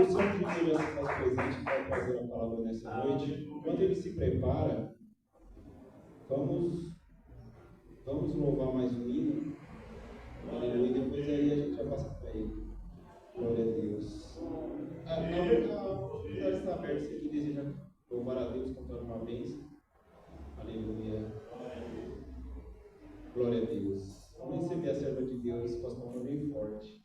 São Júnior já se faz presente para fazer a palavra nessa noite. Enquanto ele se prepara, vamos louvar mais um hino. Aleluia. E depois aí a gente já passa para ele. Glória a Deus. A oportunidade está aberta. Se quem deseja louvar a Deus, contando uma bênção. Aleluia. Glória a Deus. Vamos receber a serva de Deus com as palmas bem fortes.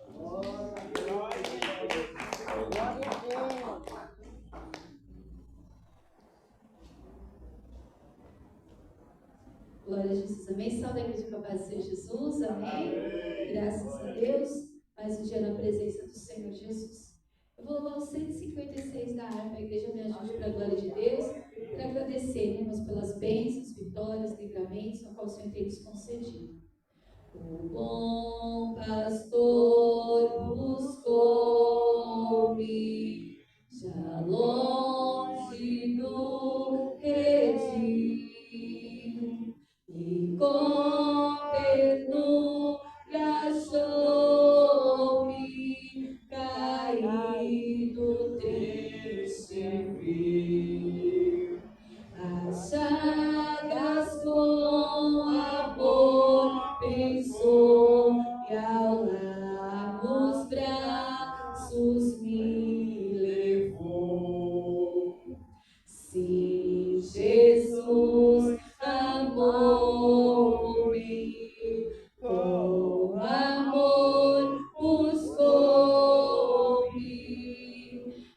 Glória a Jesus, amém. Salve a igreja com a paz do Senhor Jesus, amém. Graças a Deus, mais um dia na presença do Senhor Jesus. Eu vou louvar o 156 da harpa, a igreja me ajude para a glória de Deus, para agradecer, né, mas pelas bênçãos, vitórias, livramentos, a qual o Senhor tem nos concedido. O bom pastor buscou-me, já longe do redil, e com ternura achou-me, caído teu servir. As chagas com amor pensou, e ao largos braços me levou. Se Jesus amou-me, com amor buscou-me,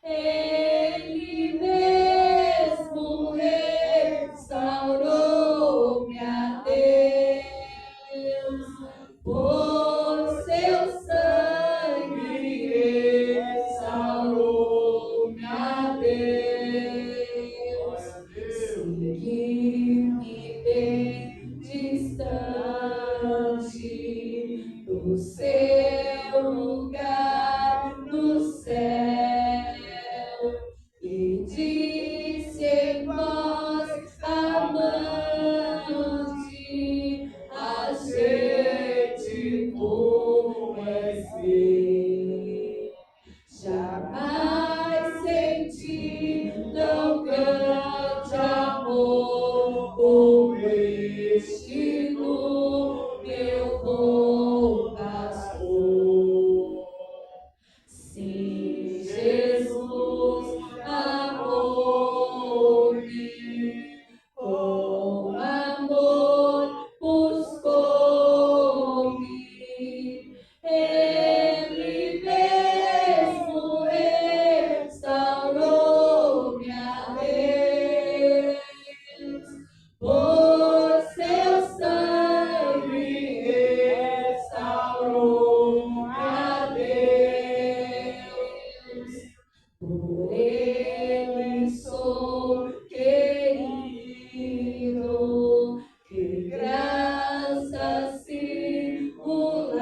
Ele mesmo restaurou-me a Deus, por seu sangue restaurou-me a Deus. Segui-me bem distante do seu lugar no céu, e disse em voz amante: achei-te, tu és meu. Jamais senti tão grande amor como este no meu bom pastor. Sim, Jesus amou-me, com amor buscou-me, Ele mesmo restaurou-me a Deus, por seu sangue restaurou-me a Deus. Por Ele sou querido, que graça singular,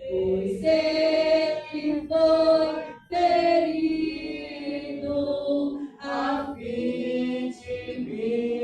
pois Ele foi ferido a fim de me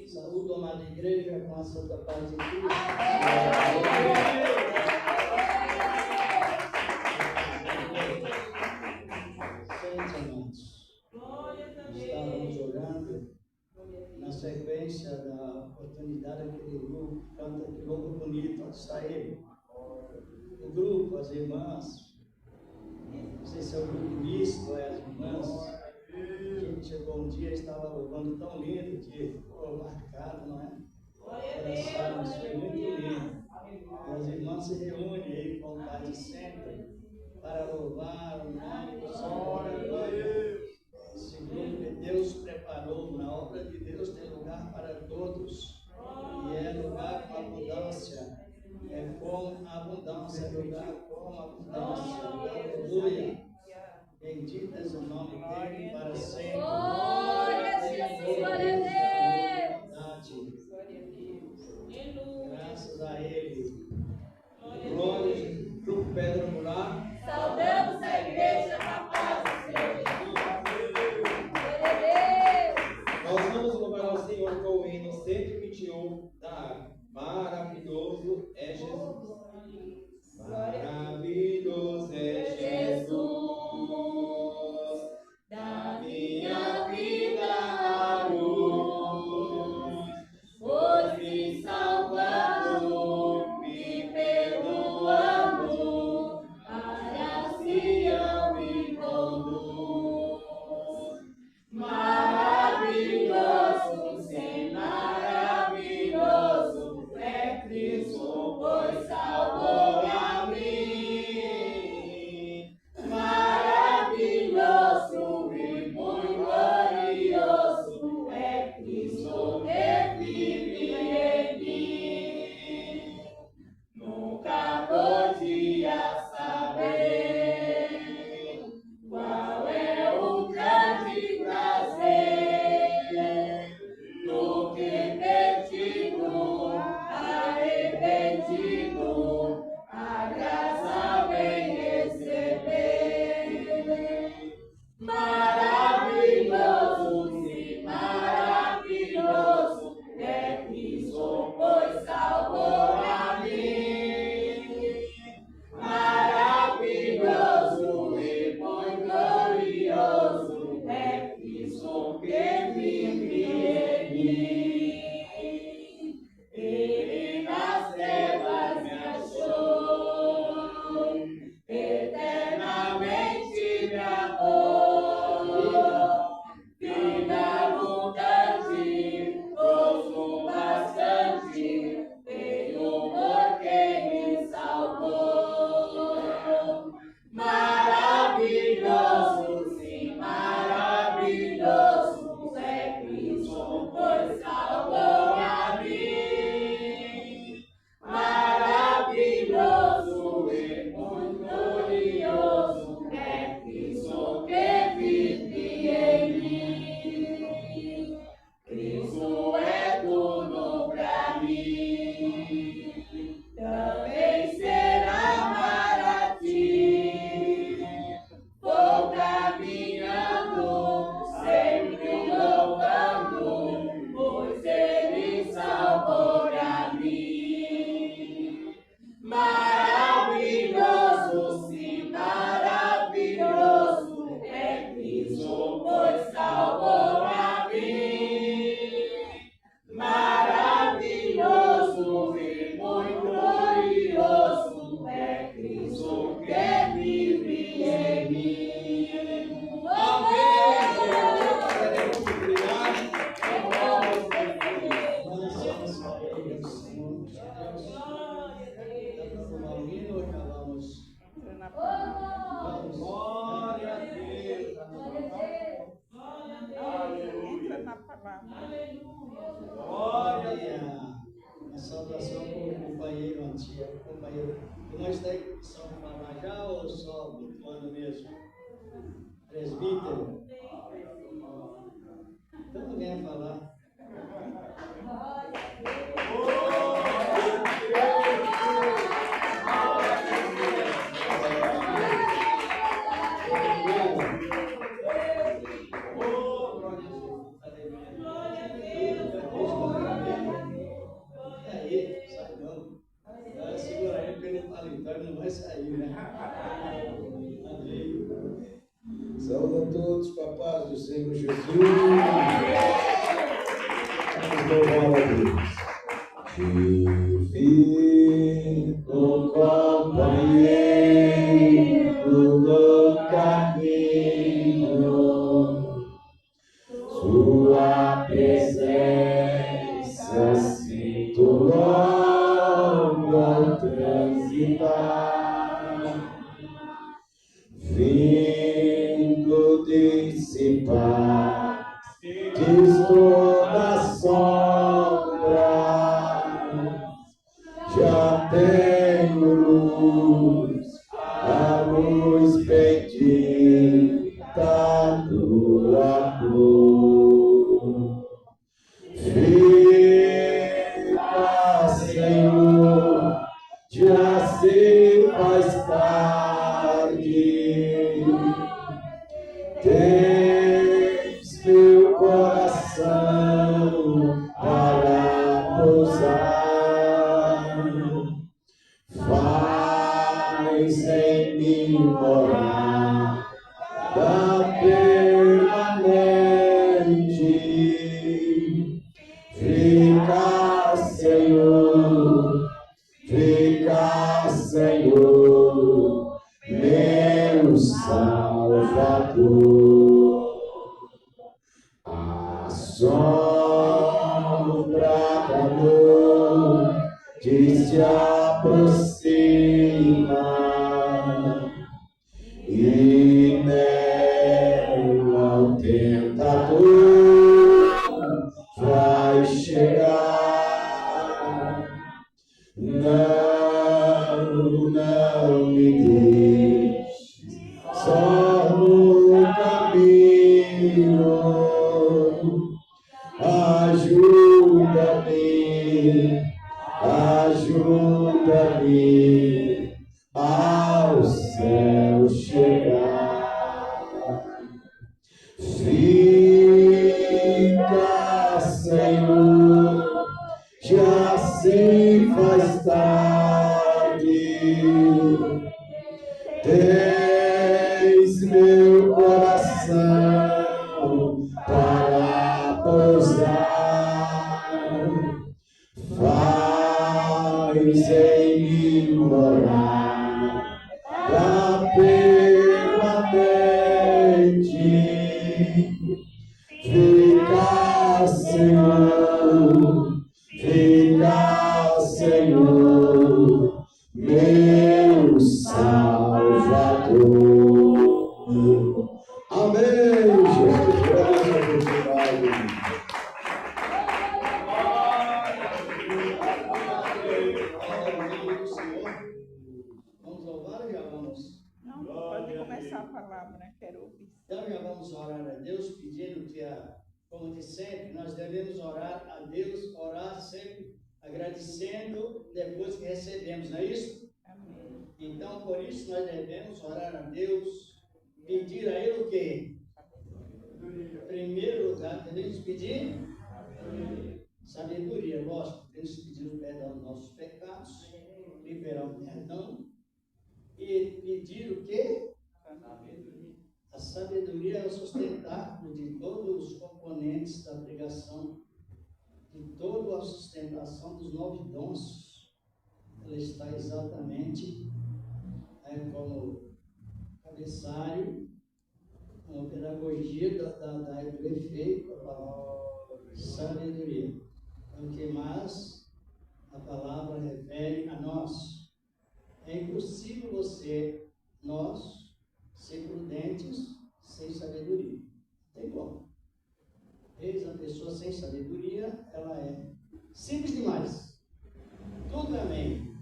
Saúdo a amada igreja com a santa paz de Cristo. Sente, amados. Estávamos orando na sequência da oportunidade que o grupo canta Que Louco Bonito está ele. O grupo, as irmãs, não sei se é o grupo misto, é as irmãs. A gente chegou um dia e estava louvando tão lindo que ficou marcado, não é? Corações, foi muito lindo. E as irmãs se reúnem aí com o Pai de sempre para louvar o nome do Senhor. Esse grupo que Deus preparou, na obra de Deus tem lugar para todos. E é lugar com abundância. É com abundância, é lugar com abundância. Aleluia. Bendito é o nome dele para sempre. Glória a Jesus, glória a Deus. Graças a ele. Glória a Jesus. Grupo Pedra Murar. Saudamos a igreja na paz do Senhor. Glória a Deus. Nós vamos louvar ao Senhor com o hino 121 da harpa. Maravilhoso é Jesus. Maravilhoso é Jesus. Da minha vida a luz. Pois me salvando, me perdoando, para Sião me conduz. Maravilhoso, sim, maravilhoso é Cristo, pois salvou a mim. Maravilhoso e muito glorioso é Cristo que vive em mim. Nunca podia saber qual é o grande prazer do que perdido, arrependido, a graça vem receber. Maravilhoso, sim, maravilhoso é Cristo, pois salvou a mim. Maravilhoso e muito glorioso é Cristo que vive em mim. Ele nas trevas me achou, eternamente me amou. Vida abundante, gozo bastante, veio por quem me salvou. Maravilhoso, sim, maravilhoso é Cristo, pois salvou a mim. Maravilhoso e muito glorioso é Cristo que vive em mim. Cristo é tudo pra mim. Também será para ti. Vou caminhando, sempre louvando, pois Ele salvou a mim. Maravilhoso, sim, maravilhoso é Cristo, pois salvou a mim. Maravilhoso e muito glorioso é Cristo que vive em mim. Amém. Nós somos a ele, Senhor dos Deus. Acabamos. Glória a Deus. Entra na palavra. Glória. A saudação para o companheiro antigo, companheiro. Nós da equipe falar já ou só quando mesmo? Presbítero? Então alguém vai falar. paletó e não vai sair, né? Amém. Saúde a todos, papás do Senhor Jesus. Vamos louvar a Deus. Divino companheiro do caminho, sua presença sinto logo ao transitar, vindo dissipar toda sombra, já tenho luz, a luz bendita do amor. Fica, Senhor, já se faz tarde. Tens meu coração para pousar, faz em mim morar permanente. Fica, Senhor, meu Salvador. A sombra da noite se aproxima e nela o tentador vai chegar. Não me deixe só no caminho. Ajuda-me ao céu chegar. Fica, Senhor, já se faz tarde. Tens meu coração para pousar. Faz em mim morar permanente. Fica, Senhor, meu Salvador. Amém, Jesus. Vamos louvar ou já vamos? Não, pode começar a palavra, né? Quero ouvir. Então já vamos orar a Deus, pedindo que, como de sempre, nós devemos orar a Deus, orar sempre agradecendo depois que recebemos, não é isso? Amém. Então, por isso, nós devemos orar a Deus, pedir a Ele o quê? Em primeiro lugar, devemos pedir sabedoria, lógico, devemos pedir o perdão dos nossos pecados, liberar o perdão e pedir o quê? A sabedoria é o sustentáculo de todos os componentes da pregação, de toda a sustentação dos 9 dons. Ela está exatamente como cabeçalho, como pedagogia do efeito, a palavra sabedoria. É o que mais a palavra refere a nós. É impossível nós, ser prudentes sem sabedoria. Tem como. Eis a pessoa sem sabedoria, ela é simples demais. Tudo é amém.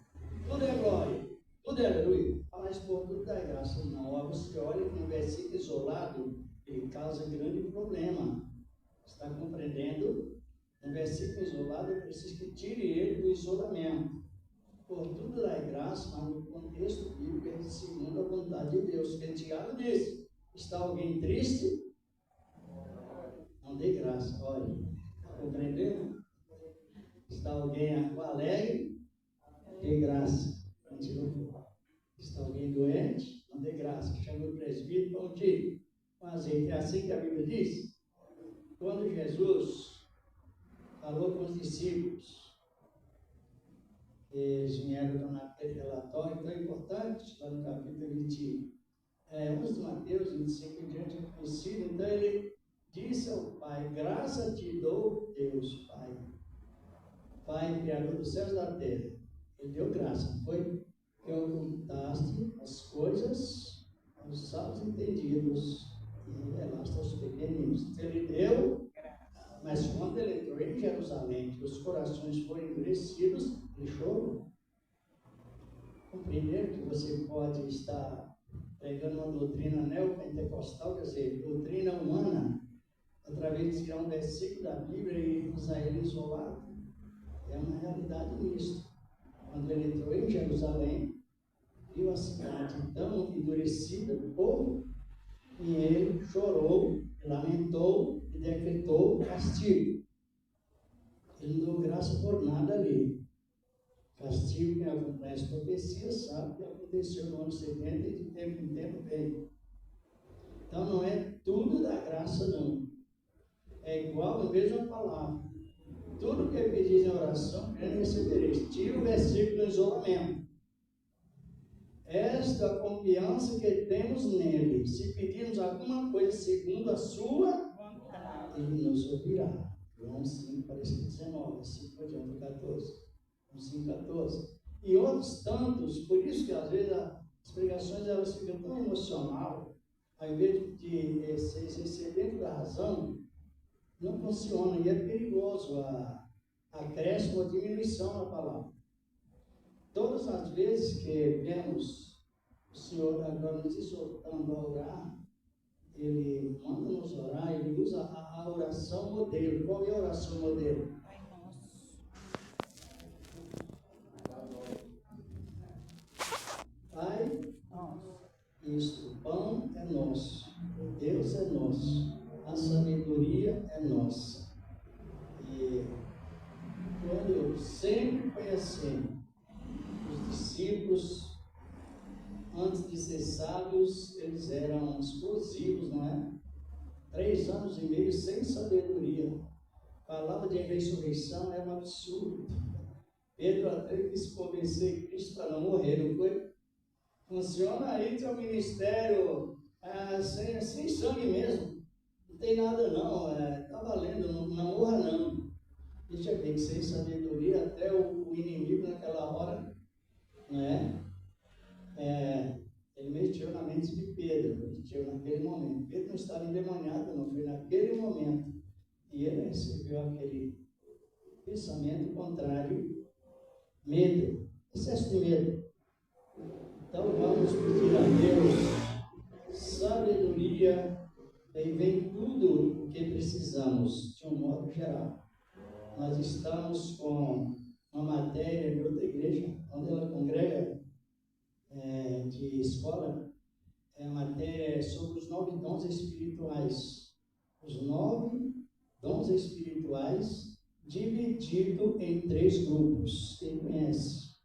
Tudo é glória. Tudo é aleluia. Mas por tudo é graça. Não. Você olha que um versículo isolado, ele causa grande problema. Está compreendendo? Um versículo isolado, é preciso que tire ele do isolamento. Por tudo é graça, mas no contexto bíblico é segundo a vontade de Deus. Que Tiago disse: está alguém triste? Não dê graça. Olha, está compreendendo? Está alguém alegre? Dê graça. gente louvou. Está alguém doente? Não dê graça. Chama o presbítero para ungir com azeite. É assim que a Bíblia diz. Quando Jesus falou com os discípulos, eles vieram naquele relatório tão importante, lá no capítulo 11 de Mateus, 25 em diante, é conhecido. Então ele disse ao Pai: graça te dou, Deus, Pai. Pai, Criador dos céus e da terra. Ele deu graça, não foi? Que ocultaste as coisas aos sábios entendidos e revelaste aos pequeninos. Então ele deu, mas quando ele entrou em Jerusalém, que os corações foram endurecidos, ele chorou. Compreender que você pode estar pregando uma doutrina neopentecostal, quer dizer, doutrina humana, através de tirar um versículo da Bíblia e usar ele isolado. É uma realidade nisso. Quando ele entrou em Jerusalém, viu a cidade tão endurecida do povo, e ele chorou, lamentou e decretou castigo. Ele não deu graça por nada ali. Castigo, quem acompanha as profecias sabe que aconteceu no ano 70 e de tempo em tempo veio. Então não é tudo da graça, não. É igual a mesma palavra. Tudo que pedis em oração, crendo recebereis. Tira o versículo do isolamento. Esta confiança que temos nele, se pedirmos alguma coisa segundo a sua vontade, ele nos ouvirá. João 5, parece que 19, 5 adiante, 14. 5,14. E outros tantos, por isso que às vezes as pregações elas ficam tão emocional, ao invés de ser dentro da razão, não funciona, e é perigoso a acréscimo ou diminuição na palavra. Todas as vezes que vemos o Senhor agora nos exortando a orar, Ele manda-nos orar, Ele usa a oração modelo. Qual é a oração modelo? Pai, isto, o pão é nosso, Deus é nosso, a sabedoria é nossa. E quando sempre foi assim, os discípulos, antes de ser sábios, eles eram explosivos, não é? 3 anos e meio sem sabedoria. Falava de ressurreição, era um absurdo. Pedro até quis convencer Cristo para não morrer, não foi? Funciona aí teu ministério sem sangue mesmo. Não tem nada não, tá valendo, não morra não. Deixa ver, sem sabedoria, até o inimigo naquela hora, né? Ele mexeu na mente de Pedro, mexeu naquele momento. Pedro não estava endemoniado, não, foi naquele momento. E ele recebeu aquele pensamento contrário, medo, excesso de medo. Então vamos pedir a Deus sabedoria, e vem tudo o que precisamos, de um modo geral. Nós estamos com uma matéria de outra igreja, onde ela congrega de escola, é matéria sobre os 9 dons espirituais. Os 9 dons espirituais dividido em 3 grupos. Quem conhece?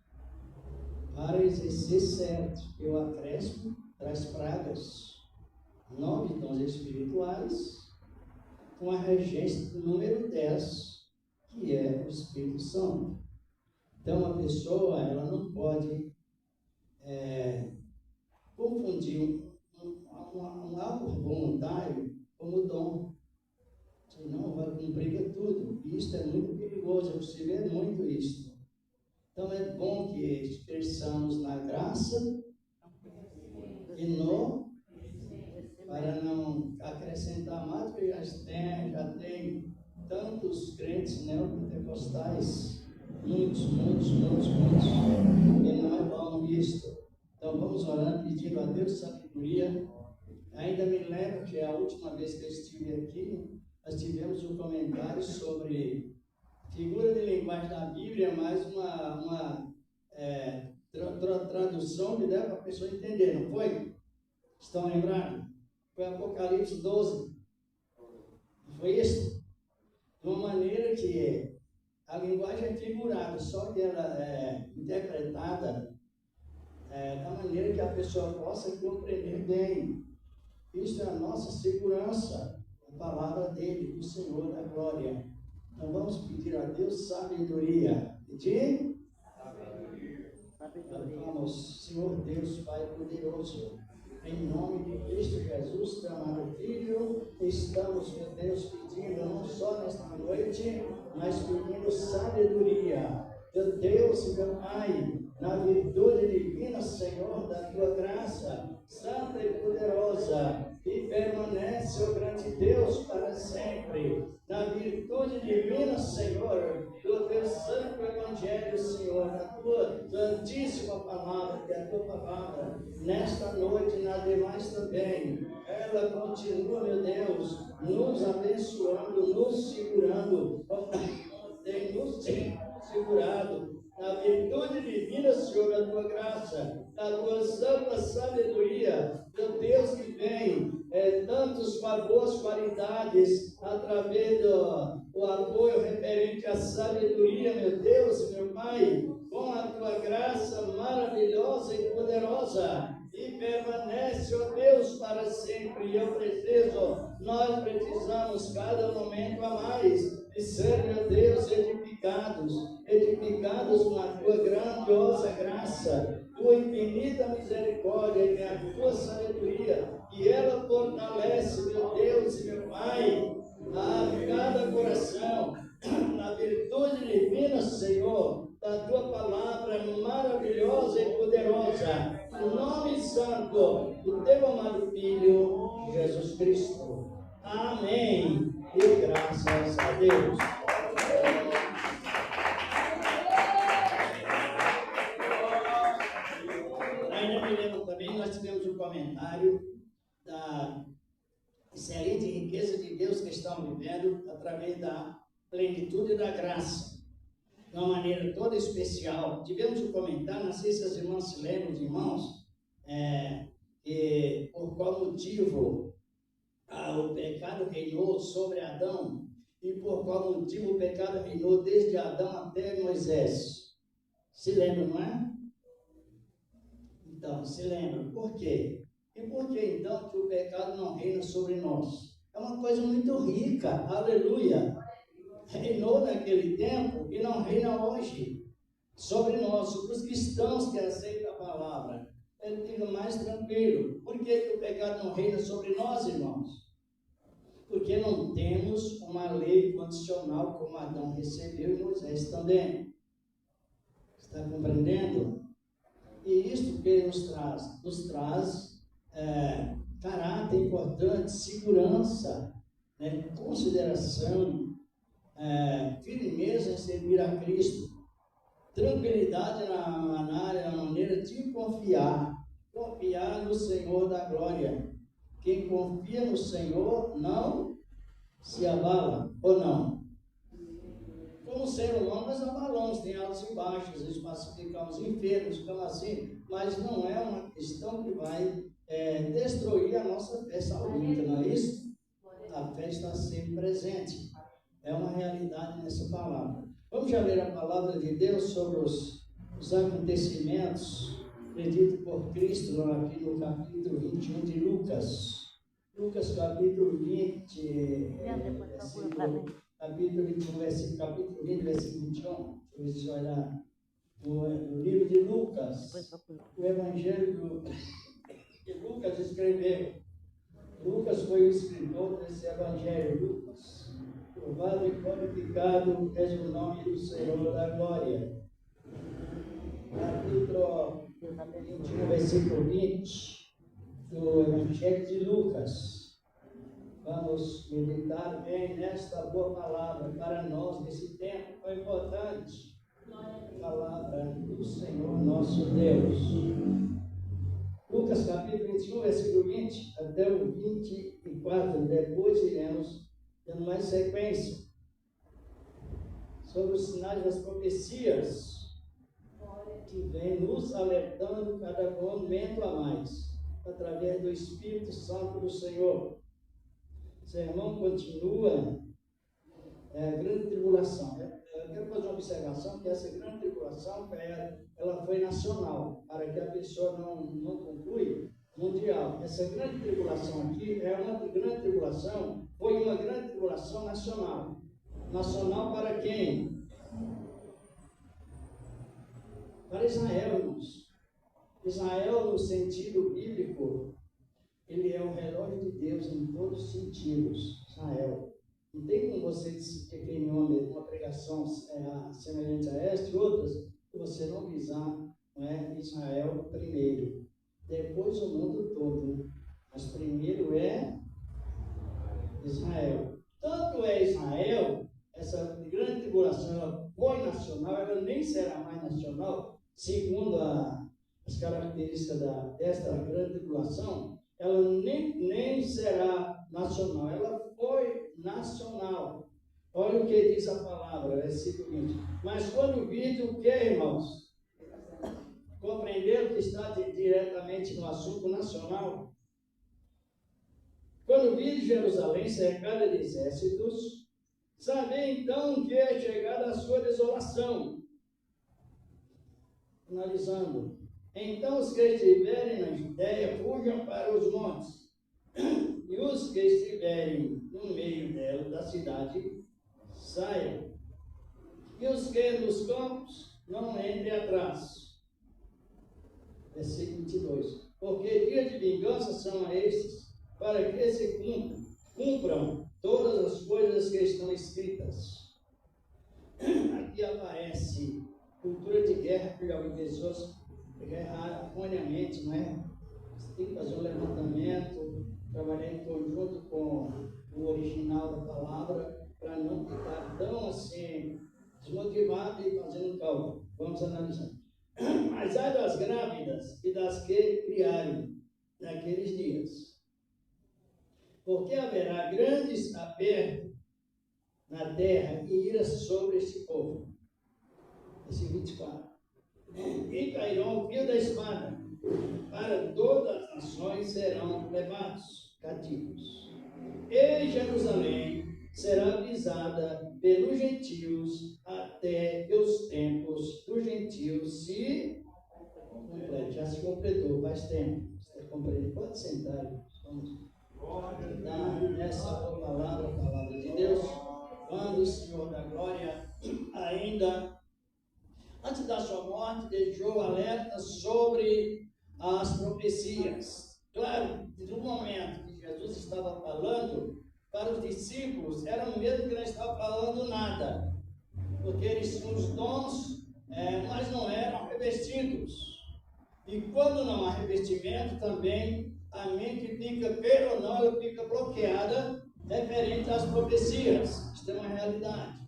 Para exercer certo, eu acresço traz pragas. 9 dons espirituais, com a regência do número 10, que é o Espírito Santo. Então, a pessoa ela não pode confundir um algo voluntário como dom. Senão vai cumprir tudo. E isso é muito perigoso, você vê muito isso. Então é bom que cresçamos na graça e para não acrescentar mais, porque já tem tantos crentes neopentecostais, muitos, e não é bom isto. Então vamos orando, pedindo a Deus sabedoria. Ainda me lembro que a última vez que eu estive aqui, nós tivemos um comentário sobre figura de linguagem da Bíblia, mais uma tradução que dá para a pessoa entender, não foi? Estão lembrados? Foi Apocalipse 12. Não foi isso? De uma maneira que a linguagem é figurada, só que ela é interpretada da maneira que a pessoa possa compreender bem. Isso é a nossa segurança, a palavra dele, do Senhor da glória. Então vamos pedir a Deus sabedoria. Pedir? Vamos, Senhor Deus, Pai poderoso, em nome de Cristo Jesus, teu amado Filho, estamos, meu Deus, pedindo não só nesta noite, mas pedindo sabedoria. Meu Deus e meu Pai, na virtude divina, Senhor, da tua graça, santa e poderosa, que permanece, ó grande Deus, para sempre. Na virtude divina, Senhor, do teu santo evangelho, Senhor, da tua santíssima palavra, que é a tua palavra, nesta noite e na demais também, ela continua, meu Deus, nos abençoando, nos segurando, tem nos segurado, na virtude divina, Senhor, da tua graça, da tua santa sabedoria, meu Deus que vem, tantos favores, qualidades, através do apoio referente à sabedoria, meu Deus, meu Pai, com a tua graça maravilhosa e poderosa, e permanece, ó Deus, para sempre. E nós precisamos cada momento a mais de ser, meu Deus, edificados na tua grandiosa graça, tua infinita misericórdia e a tua sabedoria, e ela fortalece, meu Deus e meu Pai, a cada coração, na virtude divina, Senhor, da tua palavra maravilhosa e poderosa, no nome santo do teu amado Filho, Jesus Cristo. Amém. E graças a Deus. Ainda me lembro também, nós tivemos um comentário da excelente riqueza de Deus que estamos vivendo através da plenitude da graça, de uma maneira toda especial. Tivemos um comentário, não sei se as irmãs se lembram, os irmãos, que por qual motivo o pecado reinou sobre Adão, e por qual motivo o pecado reinou desde Adão até Moisés. Se lembram, não é? Então, se lembram. Por quê? E por que então que o pecado não reina sobre nós? É uma coisa muito rica, aleluia. Reinou naquele tempo e não reina hoje sobre nós, sobre os cristãos que aceitam a palavra. Ele fica mais tranquilo. Por que o pecado não reina sobre nós, irmãos? Porque não temos uma lei condicional como Adão recebeu e Moisés também. Está compreendendo? E isto que nos traz caráter importante, segurança, consideração, firmeza em servir a Cristo, tranquilidade na maneira de confiar no Senhor da glória. Quem confia no Senhor não se abala, ou não? Como ser humano, nós abalamos, tem altos e baixos, às vezes ficamos enfermos, ficamos assim, mas não é uma questão que vai destruir a nossa fé saudita, não é isso? A fé está sempre presente, é uma realidade nessa palavra. Vamos já ler a palavra de Deus sobre os acontecimentos preditos por Cristo aqui no capítulo 21 de Lucas. Lucas capítulo 20, capítulo 21, capítulo 20, versículo 21. Deixa eu olhar no livro de Lucas, o evangelho que Lucas escreveu. Lucas foi o escritor desse evangelho, Lucas. Louvado e glorificado és o nome do Senhor da glória. Capítulo 21, versículo 20 do evangelho de Lucas. Vamos meditar bem nesta boa palavra para nós nesse tempo tão importante. A palavra do Senhor nosso Deus. Lucas capítulo 21, versículo 20 até o 24. Depois iremos dando mais sequência sobre os sinais das profecias que vem nos alertando cada momento a mais através do Espírito Santo do Senhor. O sermão continua a grande tribulação. eu quero fazer uma observação que essa grande tribulação, ela foi nacional, para que a pessoa não conclui mundial. Essa grande tribulação aqui é uma grande tribulação, foi uma grande tribulação nacional. Nacional para quem? Para Israel, irmãos. Israel, no sentido bíblico, ele é o relógio de Deus em todos os sentidos. Israel. Não tem como você ter uma pregação semelhante a esta e outras, que você não visar, não é, Israel primeiro. Depois o mundo todo. Mas primeiro é Israel. Tanto é Israel, essa grande tribulação, ela foi nacional, ela nem será mais nacional, segundo as características desta grande tribulação, ela nem será nacional, ela foi nacional. Olha o que diz a palavra, versículo 20. Mas quando vide o que, irmãos? Compreenderam que está diretamente no assunto nacional? Quando vide Jerusalém cercada de exércitos, sabei então que é chegada a sua desolação. Analisando. Então os que estiverem na Judéia fujam para os montes, e os que estiverem no meio dela, da cidade, saiam. E os que nos campos não entrem atrás. Versículo 22. Porque dia de vingança são estes, para que se cumpram todas as coisas que estão escritas. Aqui aparece cultura de guerra, porque algumas pessoas guerrar erroneamente, não é? Você tem que fazer um levantamento, trabalhar em conjunto com o original da palavra, para não ficar tão assim, desmotivado e fazendo cálculo. Vamos analisar. Mas ai das grávidas e das que criarem naqueles dias. Porque haverá grandes apertos na terra e ira sobre este povo. Esse 24. E cairão o fio da espada, para todas as nações serão levados cativos. E Jerusalém será pisada pelos gentios, até que os tempos dos gentios se completem. Já se completou, faz tempo. Você compreende? Pode sentar, vamos dar nessa palavra, a palavra de Deus. Quando o Senhor da Glória ainda, antes da sua morte, deixou alerta sobre as profecias. Claro, no momento que Jesus estava falando, para os discípulos, era o mesmo que não estava falando nada, porque eles tinham os dons, mas não eram revestidos. E quando não há revestimento, também a mente fica, queira ou não, ela fica bloqueada referente às profecias. Isso é uma realidade.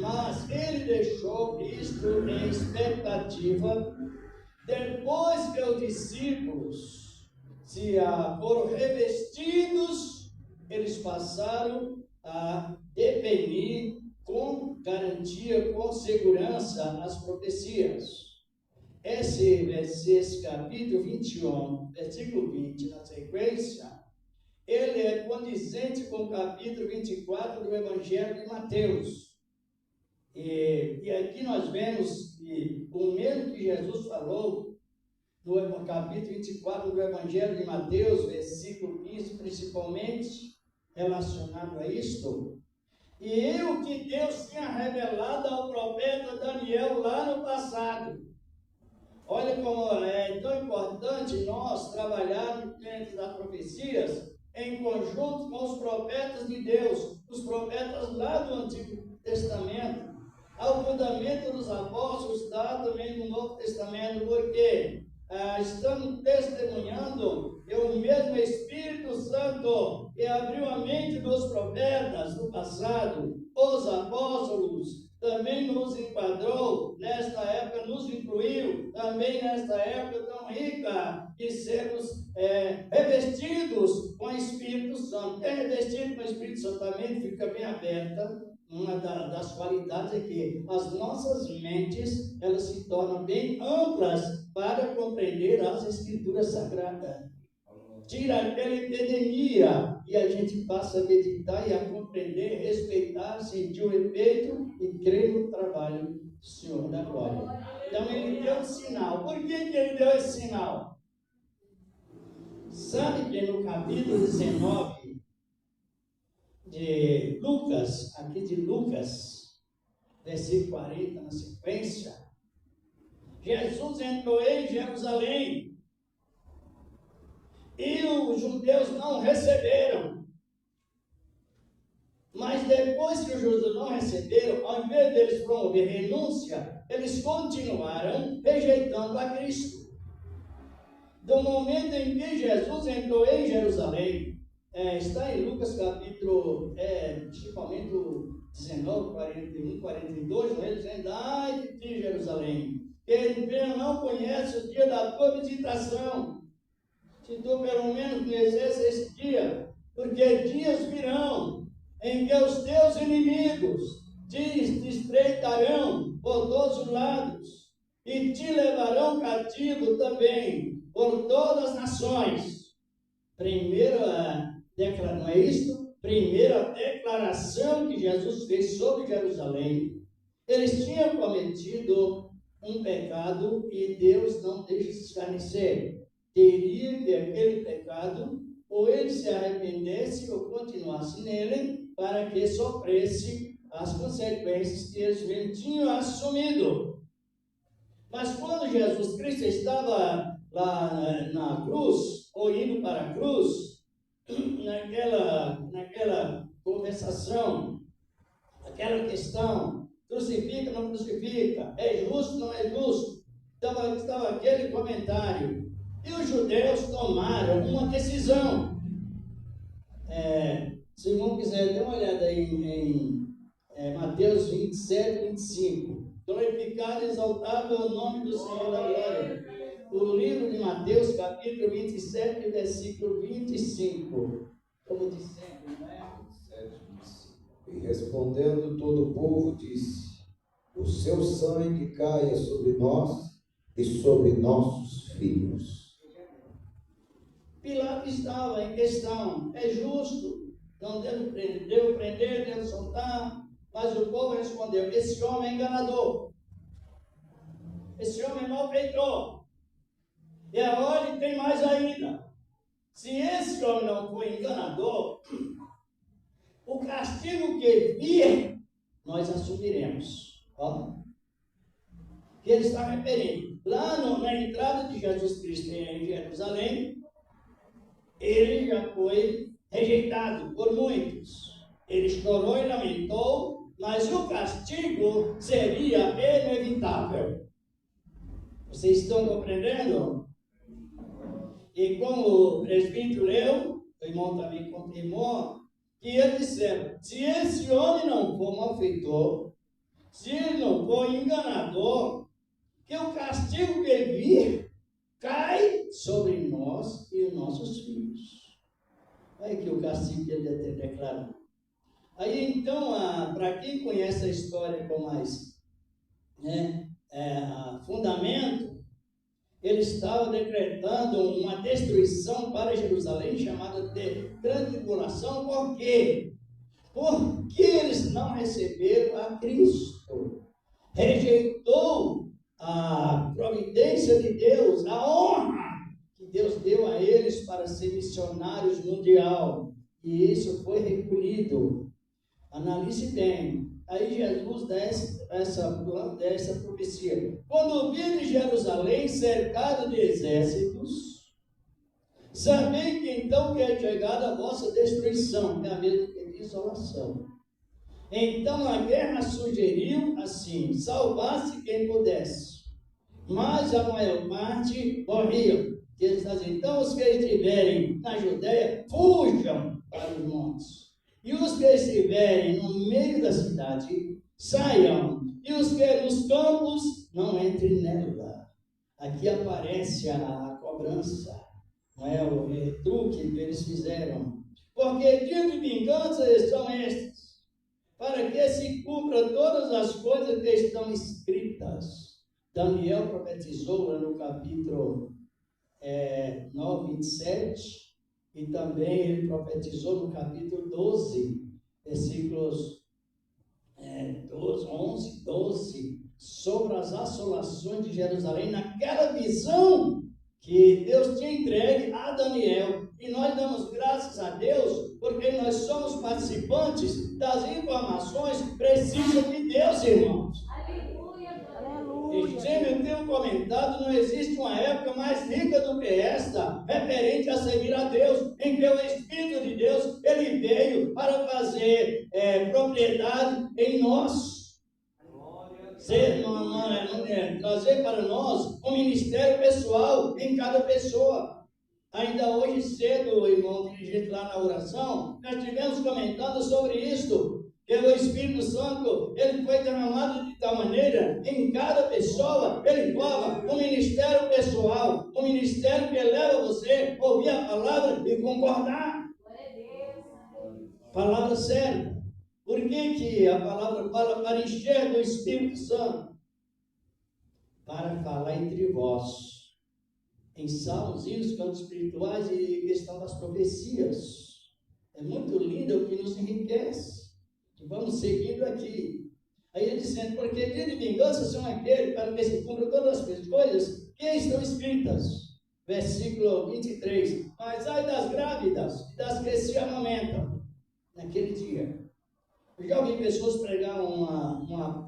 Mas ele deixou isto em expectativa, depois que os discípulos foram revestidos, eles passaram a definir com garantia, com segurança as profecias. Esse capítulo 21, versículo 20, na sequência, ele é condizente com o capítulo 24 do Evangelho de Mateus. E aqui nós vemos que o mesmo que Jesus falou no capítulo 24 do Evangelho de Mateus, versículo 15, principalmente relacionado a isto, e o que Deus tinha revelado ao profeta Daniel lá no passado. Olha como é tão importante nós trabalharmos dentro das profecias em conjunto com os profetas de Deus, os profetas lá do Antigo Testamento, ao fundamento dos apóstolos, lá também no Novo Testamento, porque estamos testemunhando que o mesmo Espírito Santo que abriu a mente dos profetas no passado, os apóstolos, também nos enquadrou nesta época, nos incluiu também nesta época tão rica de sermos revestidos com o Espírito Santo. Revestido com o Espírito Santo também fica bem aberta. Uma das qualidades é que as nossas mentes, elas se tornam bem amplas para compreender as Escrituras Sagradas. tira aquela epidemia e a gente passa a meditar e a compreender, respeitar, sentir o efeito e crer no trabalho do Senhor da glória. Então ele deu um sinal. Por que ele deu esse sinal? Sabe que no capítulo 19 de Lucas, aqui de Lucas, versículo 40 na sequência, Jesus entrou em Jerusalém e os judeus não receberam. Mas depois que os judeus não receberam, ao invés deles promover renúncia, eles continuaram rejeitando a Cristo. Do momento em que Jesus entrou em Jerusalém, está em Lucas capítulo, principalmente 19, 41, 42, né? Dizendo, ai de ti, Jerusalém, que não conhece o dia da tua visitação. Se tu pelo menos conhecesse esse dia, porque dias virão em que os teus inimigos te estreitarão por todos os lados e te levarão cativo também por todas as nações. Não é isto? Primeira declaração que Jesus fez sobre Jerusalém. Eles tinham cometido um pecado e Deus não deixa se escarnecer. Teria que aquele pecado ou ele se arrependesse ou continuasse nele para que sofresse as consequências que eles mesmo tinham assumido. Mas quando Jesus Cristo estava lá na cruz, ou indo para a cruz, naquela conversação, aquela questão, crucifica, não crucifica, é justo, não é justo, estava aquele comentário, e os judeus tomaram uma decisão. Se o irmão quiser, dê uma olhada em Mateus 27, 25. Glorificado e exaltado é o nome do Senhor da glória. O livro de Mateus, capítulo 27, versículo 25. Como de sempre, não é? E respondendo todo o povo, disse: o seu sangue caia sobre nós e sobre nossos filhos. Pilatos estava em questão, é justo, não devo prender, devo soltar, mas o povo respondeu: esse homem é enganador, esse homem é malfeitor. E agora tem mais ainda, se esse homem não for enganador, o castigo que vir, nós assumiremos. Ó, que ele está referindo, lá na entrada de Jesus Cristo em Jerusalém, ele já foi rejeitado por muitos. Ele chorou e lamentou, mas o castigo seria inevitável. Vocês estão compreendendo? E como o presbítero leu, o irmão também confirmou, que ele disseram, se esse homem não for malfeitor, se ele não for enganador, que o castigo que vir cai sobre nós e os nossos filhos. Olha que o castigo que ele declarou. Aí então, para quem conhece a história com mais fundamento, ele estava decretando uma destruição para Jerusalém, chamada de grande tribulação. Por quê? Porque eles não receberam a Cristo. Rejeitou a providência de Deus, a honra que Deus deu a eles para ser missionários mundial. E isso foi recolhido. Analise bem. Aí Jesus dá essa profecia. Quando vir Jerusalém cercado de exércitos, sabei que então que é chegada a vossa destruição, é a mesma que desolação. Então a guerra sugeriu assim, salvasse quem pudesse, mas a maior parte morriam. Eles dizem, então os que estiverem na Judéia, fujam para os montes. E os que estiverem no meio da cidade, saiam. E os que nos campos, não entrem nela. Aqui aparece a cobrança, não é? O retruque que eles fizeram. Porque dia de vingança são estes, para que se cumpra todas as coisas que estão escritas. Daniel profetizou no capítulo 9, 27, E também ele profetizou no capítulo 12, versículos 11, 12, sobre as assolações de Jerusalém, naquela visão que Deus tinha entregue a Daniel. E nós damos graças a Deus, porque nós somos participantes das informações precisas de Deus, irmãos. Eu tenho comentado, não existe uma época mais rica do que esta, referente a servir a Deus, em que o Espírito de Deus, ele veio para fazer propriedade em nós. Trazer para nós um ministério pessoal em cada pessoa. Ainda hoje cedo, o irmão dirigente lá na oração, nós estivemos comentando sobre isto. Que o Espírito Santo, ele foi derramado de tal maneira, em cada pessoa, ele forma um ministério pessoal, um ministério que leva você a ouvir a palavra e concordar. Palavra séria. Por que a palavra fala para encher do Espírito Santo? Para falar entre vós, em salmos, hinos, cantos espirituais e questão das profecias. É muito lindo, o que nos enriquece. Vamos seguindo aqui. Aí ele dizendo, porque dia de vingança são aqueles para que se cumpram todas as coisas que estão escritas. Versículo 23. Mas ai das grávidas e das que se amamentam naquele dia. Eu já ouvi pessoas pregar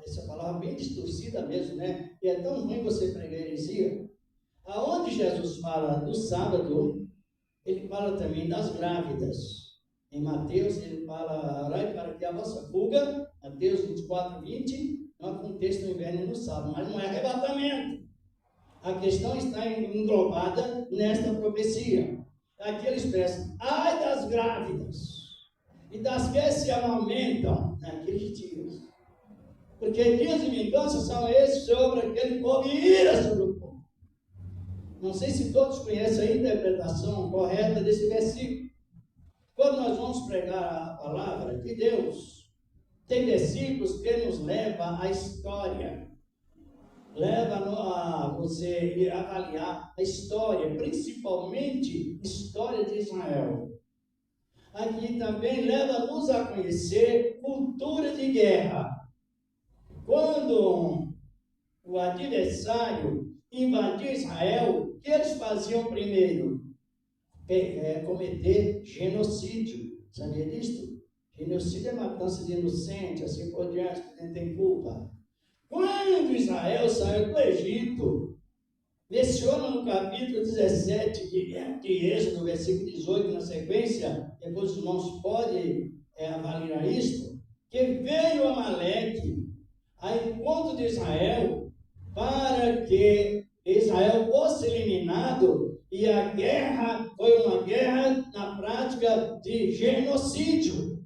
essa palavra bem distorcida mesmo, né? E é tão ruim você pregar heresia. Aonde Jesus fala do sábado, ele fala também das grávidas. Em Mateus, ele fala, orai para que a vossa fuga, Mateus 24, 20, não aconteça no inverno e no sábado, mas não é arrebatamento. A questão está englobada nesta profecia. Aqui ele expressa, ai das grávidas e das que se amamentam naqueles dias. Porque dias de vingança são esses sobre aquele povo e ira sobre o povo. Não sei se todos conhecem a interpretação correta desse versículo. Quando nós vamos pregar a palavra de Deus, tem versículos que nos levam à história. Leva a você avaliar a história, principalmente história de Israel. Aqui também leva-nos a conhecer cultura de guerra. Quando o adversário invadia Israel, o que eles faziam primeiro? Cometer genocídio. Sabia disso? Genocídio é matança de inocente, assim por diante, que não tem culpa. Quando Israel saiu do Egito, menciona no capítulo 17 de Êxodo, versículo 18, na sequência, depois os irmãos podem avaliar isto, que veio Amaleque a encontro de Israel para que Israel fosse eliminado. E a guerra foi uma guerra na prática de genocídio.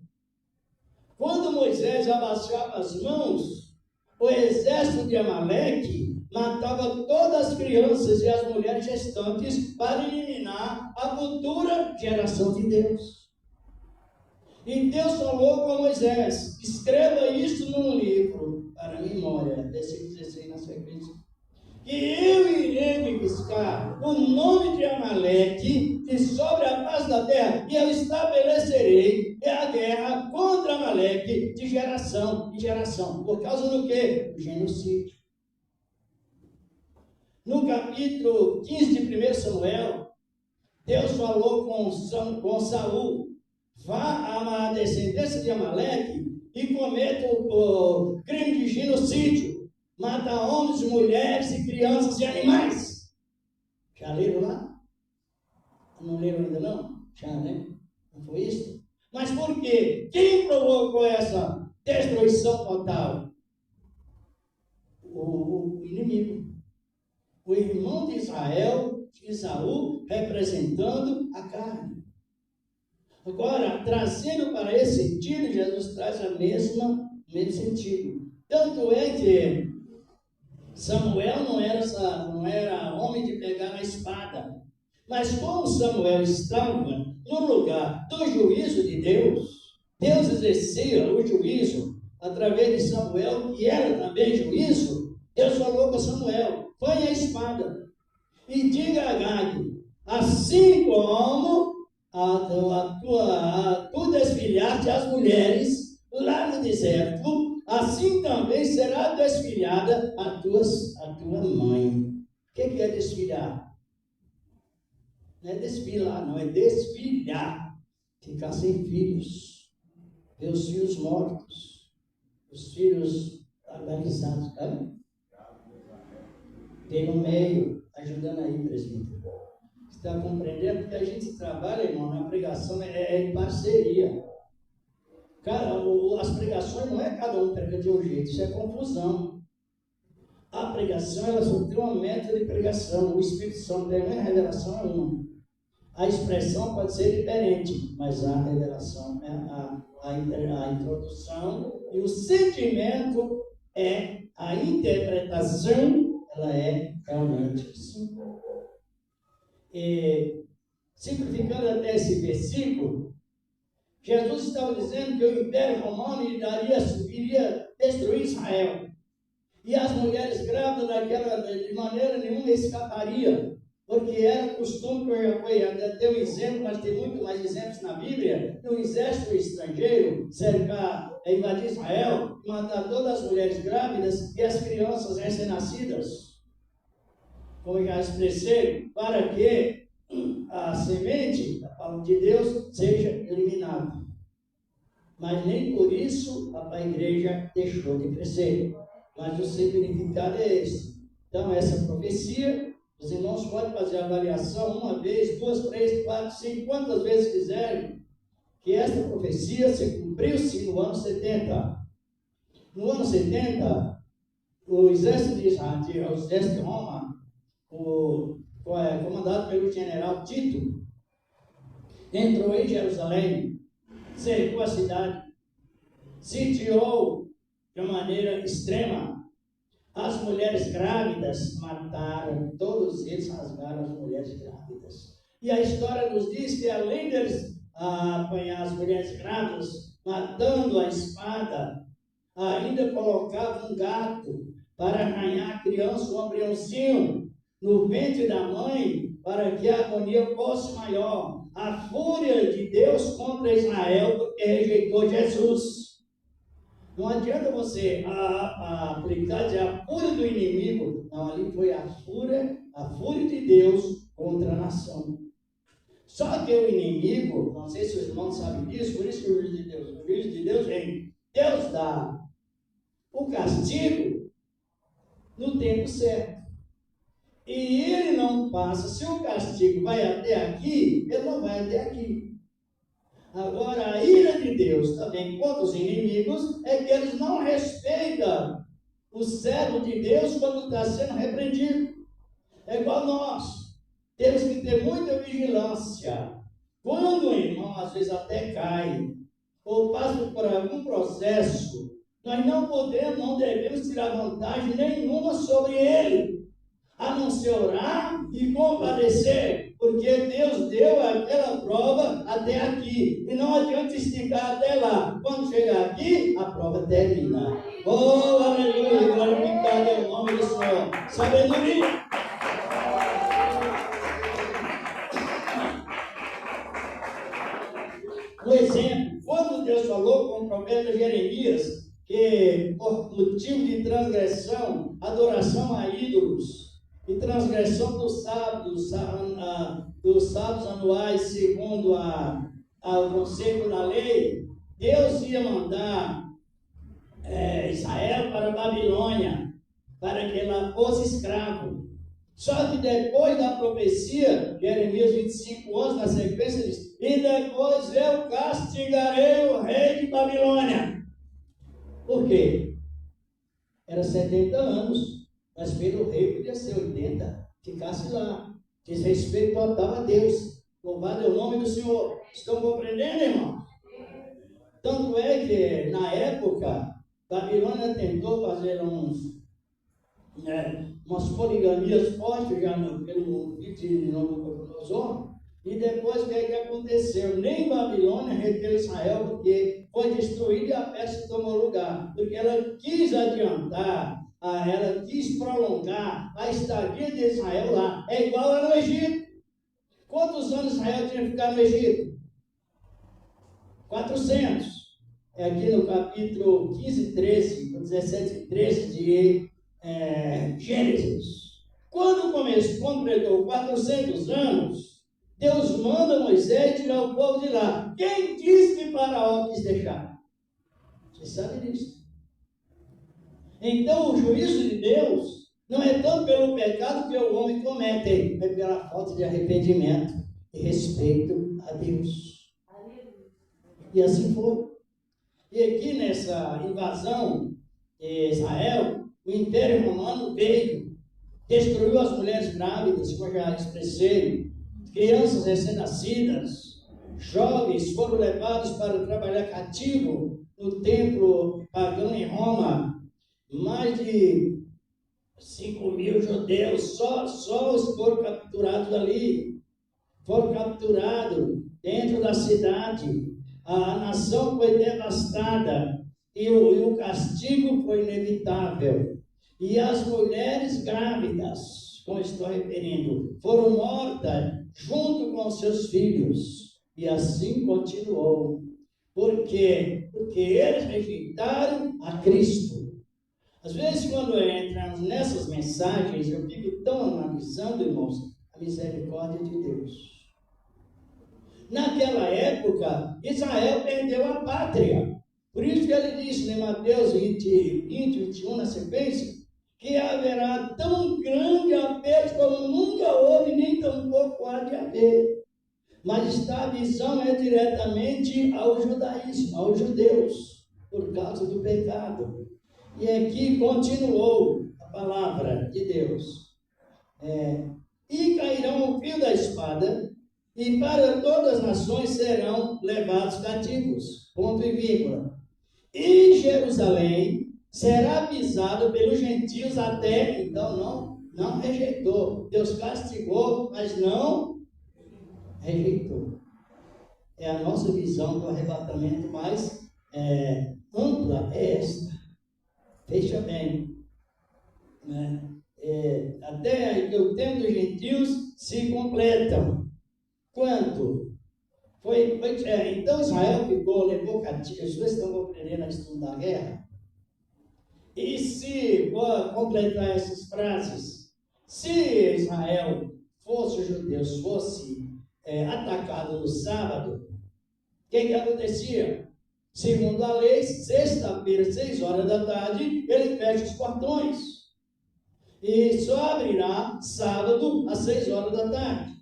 Quando Moisés abaixava as mãos, o exército de Amaleque matava todas as crianças e as mulheres gestantes para eliminar a futura geração de Deus. E Deus falou com Moisés, escreva isso num livro, para a memória, versículo 16 na sequência. Que eu irei buscar o nome de Amaleque de sobre a face da terra, e eu estabelecerei a guerra contra Amaleque de geração em geração. Por causa do quê? Do genocídio. No capítulo 15 de 1 Samuel, Deus falou com Saul, vá à descendência de Amaleque e cometa o crime de genocídio. Mata homens, mulheres e crianças e animais. Já leram lá? Não leram ainda não? Já, né? Não foi isso? Mas por quê? Quem provocou essa destruição total? O inimigo. O irmão de Israel, Esaú, representando a carne. Agora, trazendo para esse sentido, Jesus traz o mesmo sentido. Tanto é que Samuel não era homem de pegar na espada. Mas como Samuel estava no lugar do juízo de Deus, Deus exercia o juízo através de Samuel, que era também juízo. Deus falou com Samuel, põe a espada e diga a Agag, assim como tu desfilhaste as mulheres lá no deserto, assim também será desfilhada a tua mãe. O que é desfilhar? Não é desfilar, não, é desfilhar. Ficar sem filhos, ver os filhos mortos, os filhos agonizados, tá? Tem no meio, ajudando aí, presbítero. Está compreendendo? Porque a gente trabalha, irmão, na pregação é em parceria. Cara, as pregações não é cada um prega de um jeito, isso é confusão. A pregação, ela só tem um método de pregação, o Espírito Santo tem uma revelação, é uma. A expressão pode ser diferente, mas a revelação é a introdução e o sentimento é a interpretação, ela é realmente assim. Simplificando até esse versículo, Jesus estava dizendo que o Império Romano iria destruir Israel. E as mulheres grávidas de maneira nenhuma escapariam. Porque era costume, que eu já fui até ter um exemplo, mas tem muito mais exemplos na Bíblia, de um exército estrangeiro invadir Israel, matar todas as mulheres grávidas e as crianças recém-nascidas. Como eu já expressei, para que a semente da palavra de Deus seja eliminada. Mas nem por isso a igreja deixou de crescer. Mas o significado é esse. Então, essa profecia, os irmãos podem fazer a avaliação uma vez, 2, 3, 4, 5, quantas vezes quiserem, que esta profecia se cumpriu-se no ano 70. No ano 70, o exército de Israel, o exército de Roma, comandado pelo general Tito, entrou em Jerusalém, cercou a cidade, sitiou de uma maneira extrema. As mulheres grávidas mataram, todos eles rasgaram as mulheres grávidas. E a história nos diz que além deles apanhar as mulheres grávidas, matando a espada, ainda colocavam um gato para arranhar a criança, um embriãozinho, no ventre da mãe, para que a agonia fosse maior. A fúria de Deus contra Israel, porque rejeitou Jesus. Não adianta você aplicar a fúria do inimigo. Não, ali foi a fúria de Deus contra a nação. Só que o inimigo, não sei se os irmãos sabem disso, por isso que o juízo de Deus vem. Deus dá o castigo no tempo certo. E ele não passa. Se o castigo vai até aqui, ele não vai até aqui. Agora, a ira de Deus também contra os inimigos é que eles não respeitam o servo de Deus quando está sendo repreendido. É igual nós. Temos que ter muita vigilância. Quando o irmão, às vezes, até cai, ou passa por algum processo, nós não devemos tirar vantagem nenhuma sobre ele, a não ser orar e compadecer, porque Deus deu aquela prova até aqui, e não adianta esticar até lá. Quando chegar aqui, a prova termina. Oh, aleluia, glorificado é o nome do Senhor. Sabedoria. Um exemplo, quando Deus falou com o profeta Jeremias, que por motivo de transgressão, adoração a ídolos, e transgressão dos sábados anuais, segundo o conceito da lei, Deus ia mandar Israel para a Babilônia, para que ela fosse escravo. Só que depois da profecia, Jeremias 25 anos, na sequência diz: e depois eu castigarei o rei de Babilônia. Por quê? Era 70 anos. Mas pelo rei podia ser 80, ficasse lá. Desrespeito total a Deus. Louvado é o nome do Senhor. Estão compreendendo, irmão? Tanto é que, na época, Babilônia tentou fazer umas poligamias fortes já pelo filho de Nabucodonosor. E depois, o que aconteceu? Nem Babilônia reteve Israel, porque foi destruída e a peste tomou lugar. Porque ela quis adiantar, ela quis prolongar a estadia de Israel lá. É igual lá no Egito. Quantos anos Israel tinha que ficar no Egito? 400. É aqui no capítulo 15, 13, 17 e 13 de Gênesis. Quando completou 400 anos, Deus manda Moisés tirar o povo de lá. Quem disse que Faraó quis deixar? Você sabe disso. Então, o juízo de Deus não é tanto pelo pecado que o homem comete, é pela falta de arrependimento e respeito a Deus. E assim foi. E aqui nessa invasão de Israel, o Império Romano veio, destruiu as mulheres grávidas, como eu já expressei, crianças recém-nascidas, jovens foram levados para trabalhar cativo no templo pagão em Roma. Mais de 5.000 judeus, só os foram capturados ali, foram capturados dentro da cidade. A nação foi devastada e o castigo foi inevitável. E as mulheres grávidas, como estou referindo, foram mortas junto com seus filhos. E assim continuou. Por quê? Porque eles rejeitaram a Cristo. Às vezes, quando entramos nessas mensagens, eu fico tão analisando, irmãos, a misericórdia de Deus. Naquela época, Israel perdeu a pátria. Por isso que ele disse em Mateus 20, 21, na sequência, que haverá tão grande aperto como nunca houve, nem tampouco há de haver. Mas esta visão é diretamente ao judaísmo, aos judeus, por causa do pecado. E aqui continuou a palavra de Deus. E cairão o fio da espada, e para todas as nações serão levados cativos. Ponto e vírgula. E Jerusalém será pisado pelos gentios até, então não rejeitou. Deus castigou, mas não rejeitou. É a nossa visão do arrebatamento mais ampla, é esta. Fecha bem. Né? Até que o tempo dos gentios se completam. Quanto? Então Israel levou cativo. Vocês estão compreendendo a questão da guerra? E se, vou completar essas frases, se Israel fosse, os judeus, fosse atacado no sábado, o que acontecia? Segundo a lei, sexta-feira, 6 horas da tarde, ele fecha os portões. E só abrirá sábado, às 6 horas da tarde.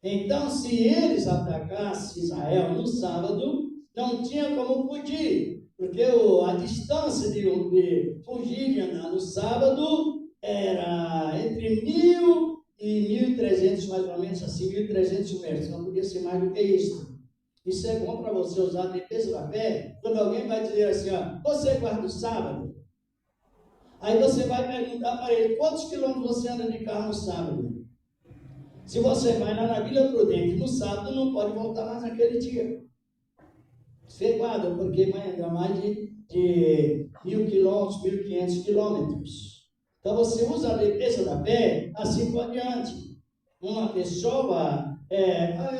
Então, se eles atacassem Israel no sábado, não tinha como fugir, porque a distância de fugir de andar no sábado era entre 1.000 e 1.300, mais ou menos assim, 1.300 metros, não podia ser mais do que isso. Isso é bom para você usar a defesa da fé, quando alguém vai dizer assim, você guarda o sábado? Aí você vai perguntar para ele, quantos quilômetros você anda de carro no sábado? Se você vai lá na Vila Prudente no sábado, não pode voltar mais naquele dia. Você guarda, porque vai andar mais de 1.000 quilômetros, 1.500 quilômetros. Então você usa a defesa da fé, assim por diante. Uma pessoa,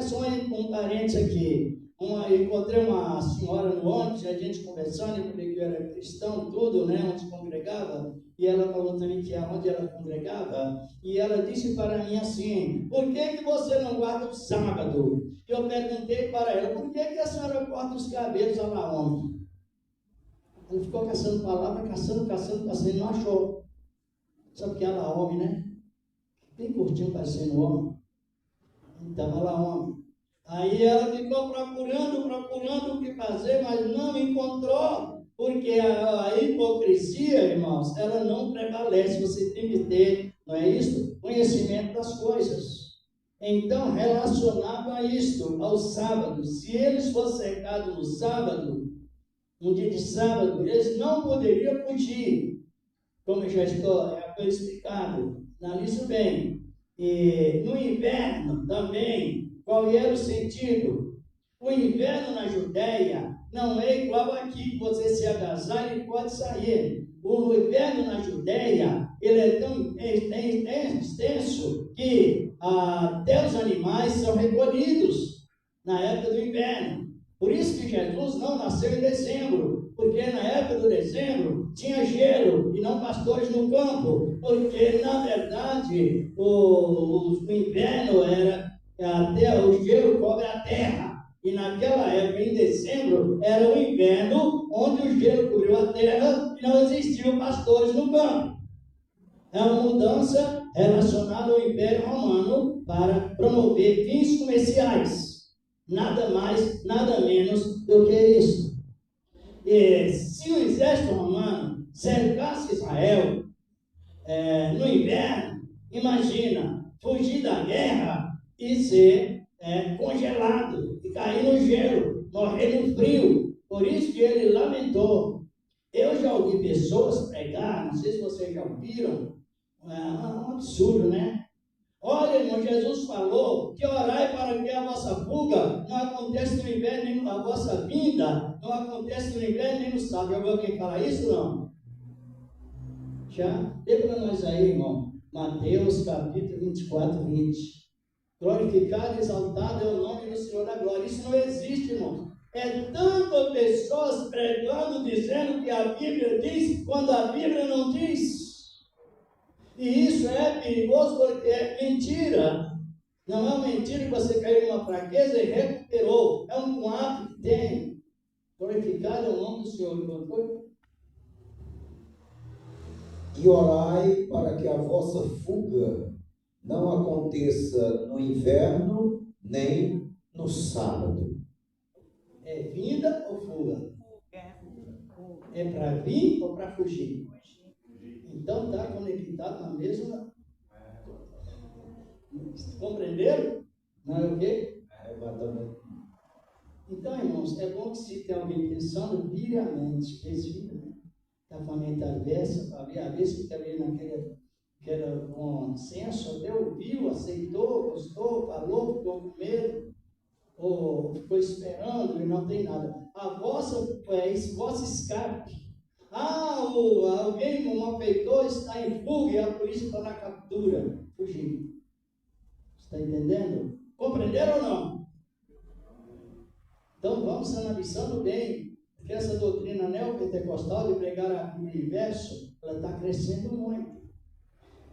só um parênteses aqui. Eu encontrei uma senhora no ônibus, a gente conversando, eu falei que eu era cristão, tudo, né, onde se congregava, e ela falou também que onde ela congregava, e ela disse para mim assim, por que você não guarda o sábado? Eu perguntei para ela, por que a senhora corta os cabelos a la homem? Ela ficou caçando palavra, caçando, e não achou. Sabe o que é a la homem, né? Bem curtinho, parecendo homem. Então, a la homem. Aí ela ficou procurando o que fazer, mas não encontrou, porque a hipocrisia, irmãos, ela não prevalece. Você tem que ter, não é isso? Conhecimento das coisas. Então, relacionado a isto, ao sábado, se eles fossem cercados no sábado, no dia de sábado, eles não poderiam fugir, como já foi explicado. Analise bem. E no inverno também, qual era o sentido? O inverno na Judéia não é igual aqui, que você se agasalha e pode sair. O inverno na Judéia ele é tão extenso que até os animais são recolhidos na época do inverno. Por isso que Jesus não nasceu em dezembro, porque na época do dezembro tinha gelo e não pastores no campo, porque na verdade o inverno era até o gelo cobre a terra. E naquela época, em dezembro, era o inverno, onde o gelo cobriu a terra e não existiam pastores no campo. É uma mudança relacionada ao Império Romano para promover fins comerciais. Nada mais, nada menos do que isso. E se o exército romano cercasse Israel no inverno, imagina, fugir da guerra e ser congelado, e cair no gelo, morrer no frio. Por isso que ele lamentou. Eu já ouvi pessoas pregar, não sei se vocês já ouviram, é um absurdo, né? Olha, irmão, Jesus falou que orai para que a vossa fuga não aconteça no inverno, nem a vossa vinda não aconteça no inverno, nem no sábado. Já ouviu alguém falar isso, não? Já? Dê para nós aí, irmão. Mateus capítulo 24, 20. Glorificado e exaltado é o nome do Senhor da glória. Isso não existe, irmão. É tantas pessoas pregando, dizendo que a Bíblia diz, quando a Bíblia não diz. E isso é perigoso porque é mentira. Não é uma mentira que você caiu numa fraqueza e recuperou. É um ato que tem. Glorificado é o nome do Senhor. E orai para que a vossa fuga não aconteça no inverno, nem no sábado. É vinda ou fuga? É para vir ou para fugir? Então está conectado na mesma. Compreenderam? Não é o quê? Então, irmãos, é bom que se tem alguém pensando, vire a mente, está com a mente avessa, para ver, a vez que está ali naquele bom senso, até ouviu, aceitou, gostou, falou, ficou com medo, ou ficou esperando e não tem nada. A vossa escape. Alguém malfeitor está em fuga e a polícia está na captura. Fugiu. Está entendendo? Compreenderam ou não? Então vamos analisando bem, porque essa doutrina neopentecostal de pregar o universo, ela está crescendo muito.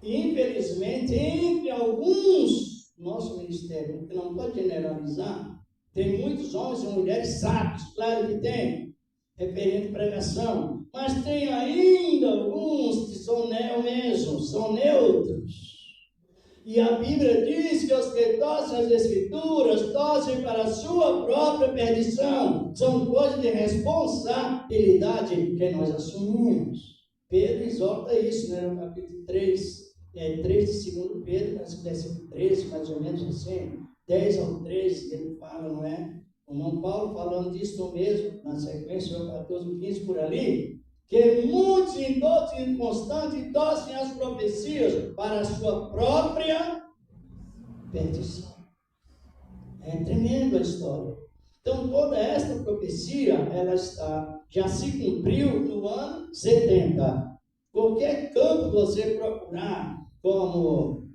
E infelizmente, entre alguns, nosso ministério, que não pode generalizar, tem muitos homens e mulheres sábios, claro que tem, referente à pregação, mas tem ainda alguns que são são neutros. E a Bíblia diz que os que torcem as Escrituras torcem para a sua própria perdição. São coisas de responsabilidade que nós assumimos. Pedro exorta isso, né, no capítulo 3, 3 de 2 Pedro, versículo 13, mais ou menos assim, 10 ao 13, ele fala, não é? O irmão Paulo falando disso mesmo, na sequência, 14, 15 por ali, que muitos indoutos e inconstantes torcem as profecias para a sua própria perdição. É tremenda a história. Então, toda esta profecia, ela já se cumpriu no ano 70. Qualquer campo que você procurar como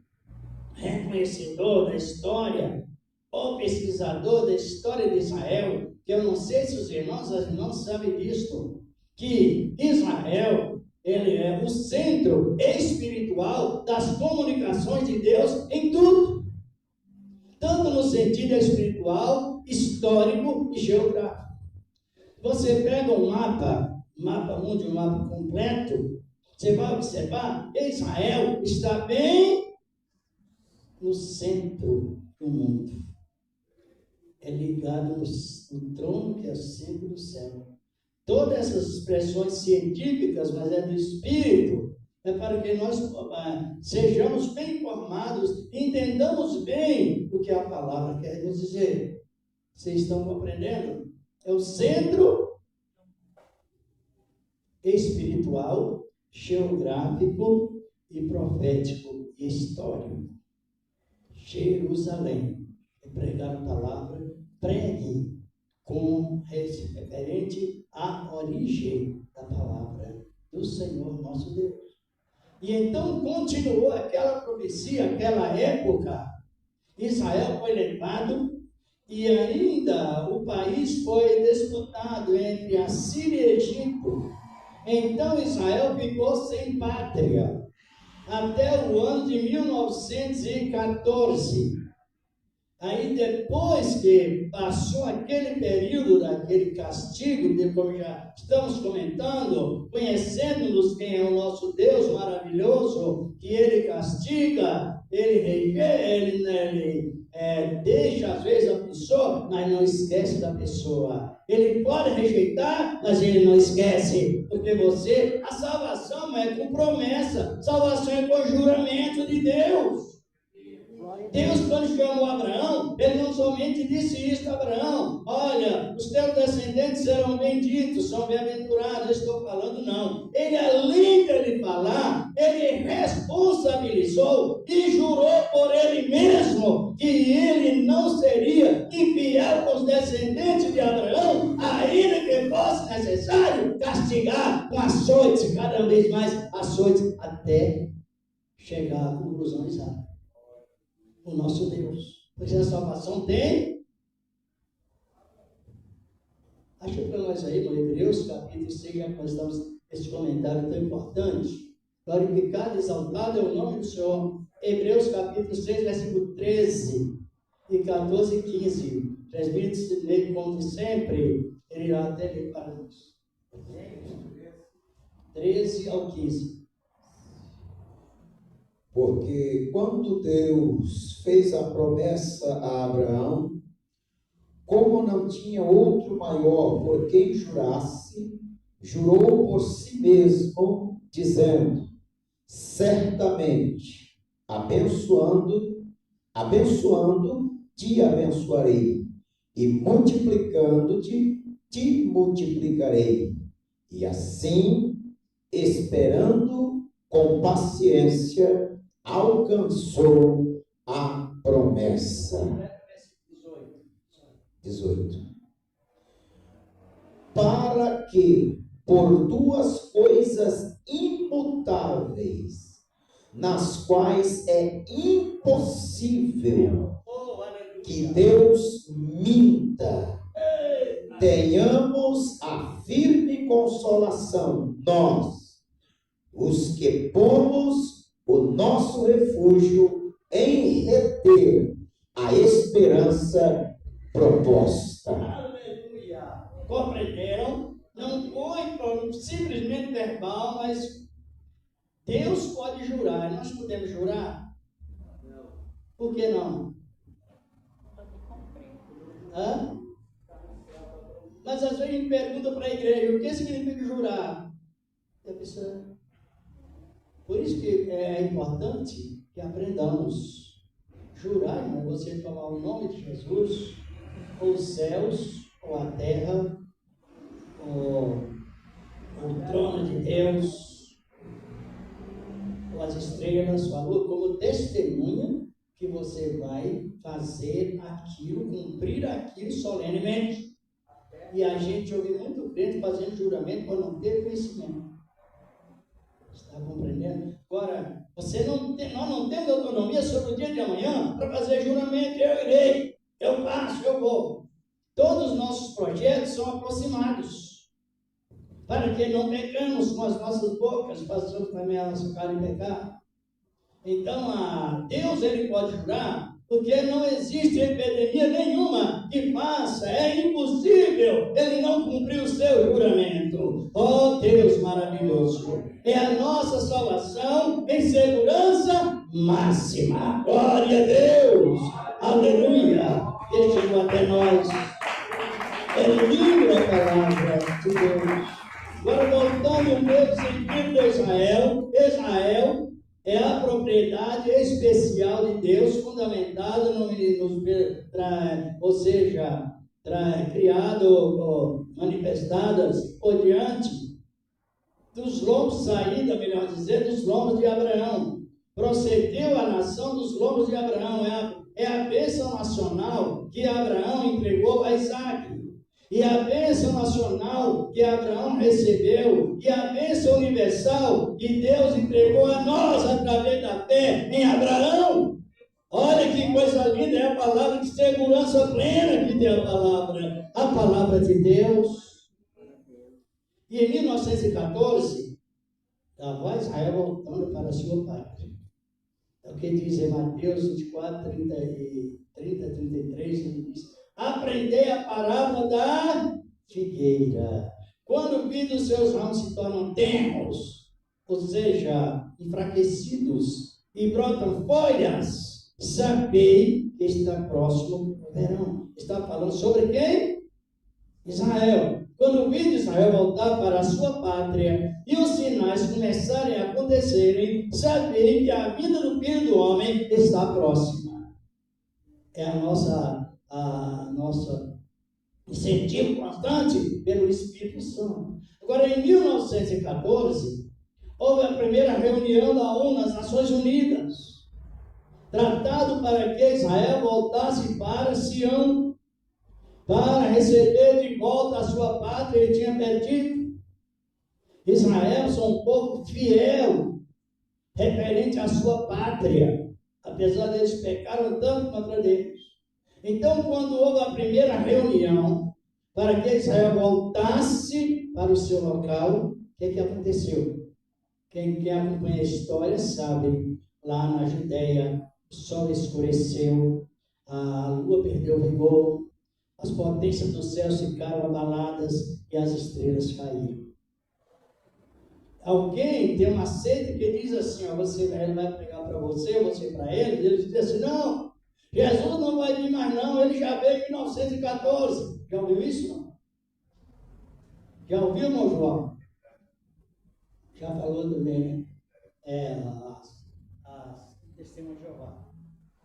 reconhecedor da história, ou pesquisador da história de Israel, que eu não sei se os irmãos e as irmãs sabem disto, que Israel, ele é o centro espiritual das comunicações de Deus em tudo. Tanto no sentido espiritual, histórico e geográfico. Você pega um mapa mundo, um mapa completo, você vai observar que Israel está bem no centro do mundo. É ligado no trono que é sempre do céu. Todas essas expressões científicas, mas é do Espírito, é para que nós sejamos bem informados, entendamos bem o que a palavra quer nos dizer. Vocês estão compreendendo? É o centro espiritual, geográfico e profético e histórico. Jerusalém. É pregar a palavra, pregue com referente à origem da palavra do Senhor nosso Deus. E então continuou aquela profecia, aquela época. Israel foi levado e ainda o país foi disputado entre a Síria e Egito. Então Israel ficou sem pátria até o ano de 1914. Aí depois que passou aquele período daquele castigo, como já estamos comentando, conhecendo-nos quem é o nosso Deus maravilhoso, que Ele castiga, Ele deixa às vezes a pessoa, mas não esquece da pessoa. Ele pode rejeitar, mas Ele não esquece, porque a salvação é com promessa, salvação é com juramento de Deus. Deus, quando chamou Abraão, Ele não somente disse isso a Abraão: olha, os teus descendentes serão benditos, são bem-aventurados. Estou falando, não. Ele, além de ele falar, Ele responsabilizou e jurou por Ele mesmo que Ele não seria infiel com os descendentes de Abraão, ainda que fosse necessário castigar com açoites, cada vez mais açoites, até chegar à conclusão exata. O nosso Deus. Pois a salvação tem. Acha para nós aí no Hebreus capítulo 6, já que nós estamos nesse comentário tão importante. Glorificado, exaltado é o nome do Senhor. Hebreus capítulo 6, versículo 13 e 14 e 15. Presbítero Sidney, como sempre, ele irá até ler para nós. 13 ao 15. Porque quando Deus fez a promessa a Abraão, como não tinha outro maior por quem jurasse, jurou por si mesmo, dizendo: certamente, abençoando, te abençoarei, e multiplicando-te, te multiplicarei. E assim, esperando com paciência, alcançou a promessa. 18. Para que, por duas coisas imutáveis, nas quais é impossível que Deus minta, tenhamos a firme consolação, nós, os que pomos o nosso refúgio em reter a esperança proposta. Aleluia! Compreenderam? Não foi simplesmente verbal, mas Deus pode jurar. Nós podemos jurar? Não. Por que não? Hã? Mas às vezes a gente pergunta para a igreja: o que significa jurar? E a pessoa... Por isso que é importante que aprendamos. Jurar, irmão, você tomar o nome de Jesus, ou os céus, ou a terra, ou o trono de Deus, ou as estrelas, sua lua, como testemunha que você vai fazer aquilo, cumprir aquilo solenemente. E a gente ouve muito crente fazendo juramento por não ter conhecimento. Está compreendendo? Agora, nós não temos autonomia sobre o dia de amanhã para fazer juramento. Eu irei, eu faço, eu vou. Todos os nossos projetos são aproximados, para que não pecamos com as nossas bocas, façamos também a nossa carne pecar. Então, Deus, Ele pode jurar, porque não existe epidemia nenhuma que faça, é impossível Ele não cumprir o seu juramento. Oh Deus maravilhoso, é a nossa salvação em segurança máxima. Glória a Deus, aleluia, Ele chegou até nós, Ele livra a palavra de Deus. Agora voltando um pouco ao sentido de Israel, Israel é a propriedade especial de Deus, fundamentada criado ou manifestadas por diante dos lombos, saída, melhor dizer, dos lombos de Abraão. Procedeu a nação dos lombos de Abraão, é a bênção nacional que Abraão entregou a Isaac. E a bênção nacional que Abraão recebeu, e a bênção universal que Deus entregou a nós através da fé em Abraão. Olha que coisa linda, é a palavra de segurança plena que tem a palavra de Deus. E em 1914, estava Israel voltando para a sua pátria. É o que diz em Mateus 24, 33, ele diz: aprendei a parábola da figueira. Quando o vidro dos seus ramos se tornam tenros, ou seja, enfraquecidos, e brotam folhas, sabei que está próximo o verão. Está falando sobre quem? Israel. Quando o vidro de Israel voltar para a sua pátria e os sinais começarem a acontecerem, sabei que a vinda do Filho do Homem está próxima. É a nossa incentivo constante pelo Espírito Santo. Agora, em 1914, houve a primeira reunião da ONU, nas Nações Unidas, tratado para que Israel voltasse para Sião, para receber de volta a sua pátria que ele tinha perdido. Israel são um povo fiel, referente à sua pátria, apesar deles pecaram tanto contra Deus. Então, quando houve a primeira reunião, para que Israel voltasse para o seu local, o que aconteceu? Quem acompanha a história sabe, lá na Judeia, o sol escureceu, a lua perdeu o vigor, as potências do céu ficaram abaladas e as estrelas caíram. Alguém tem uma seita que diz assim, ó, ele vai pregar para você para ele, e ele diz assim, não, Jesus não vai vir mais não, ele já veio em 1914. Já ouviu isso, não? Já ouviu, irmão João? Já falou também, né? As testemunhas de Jeová.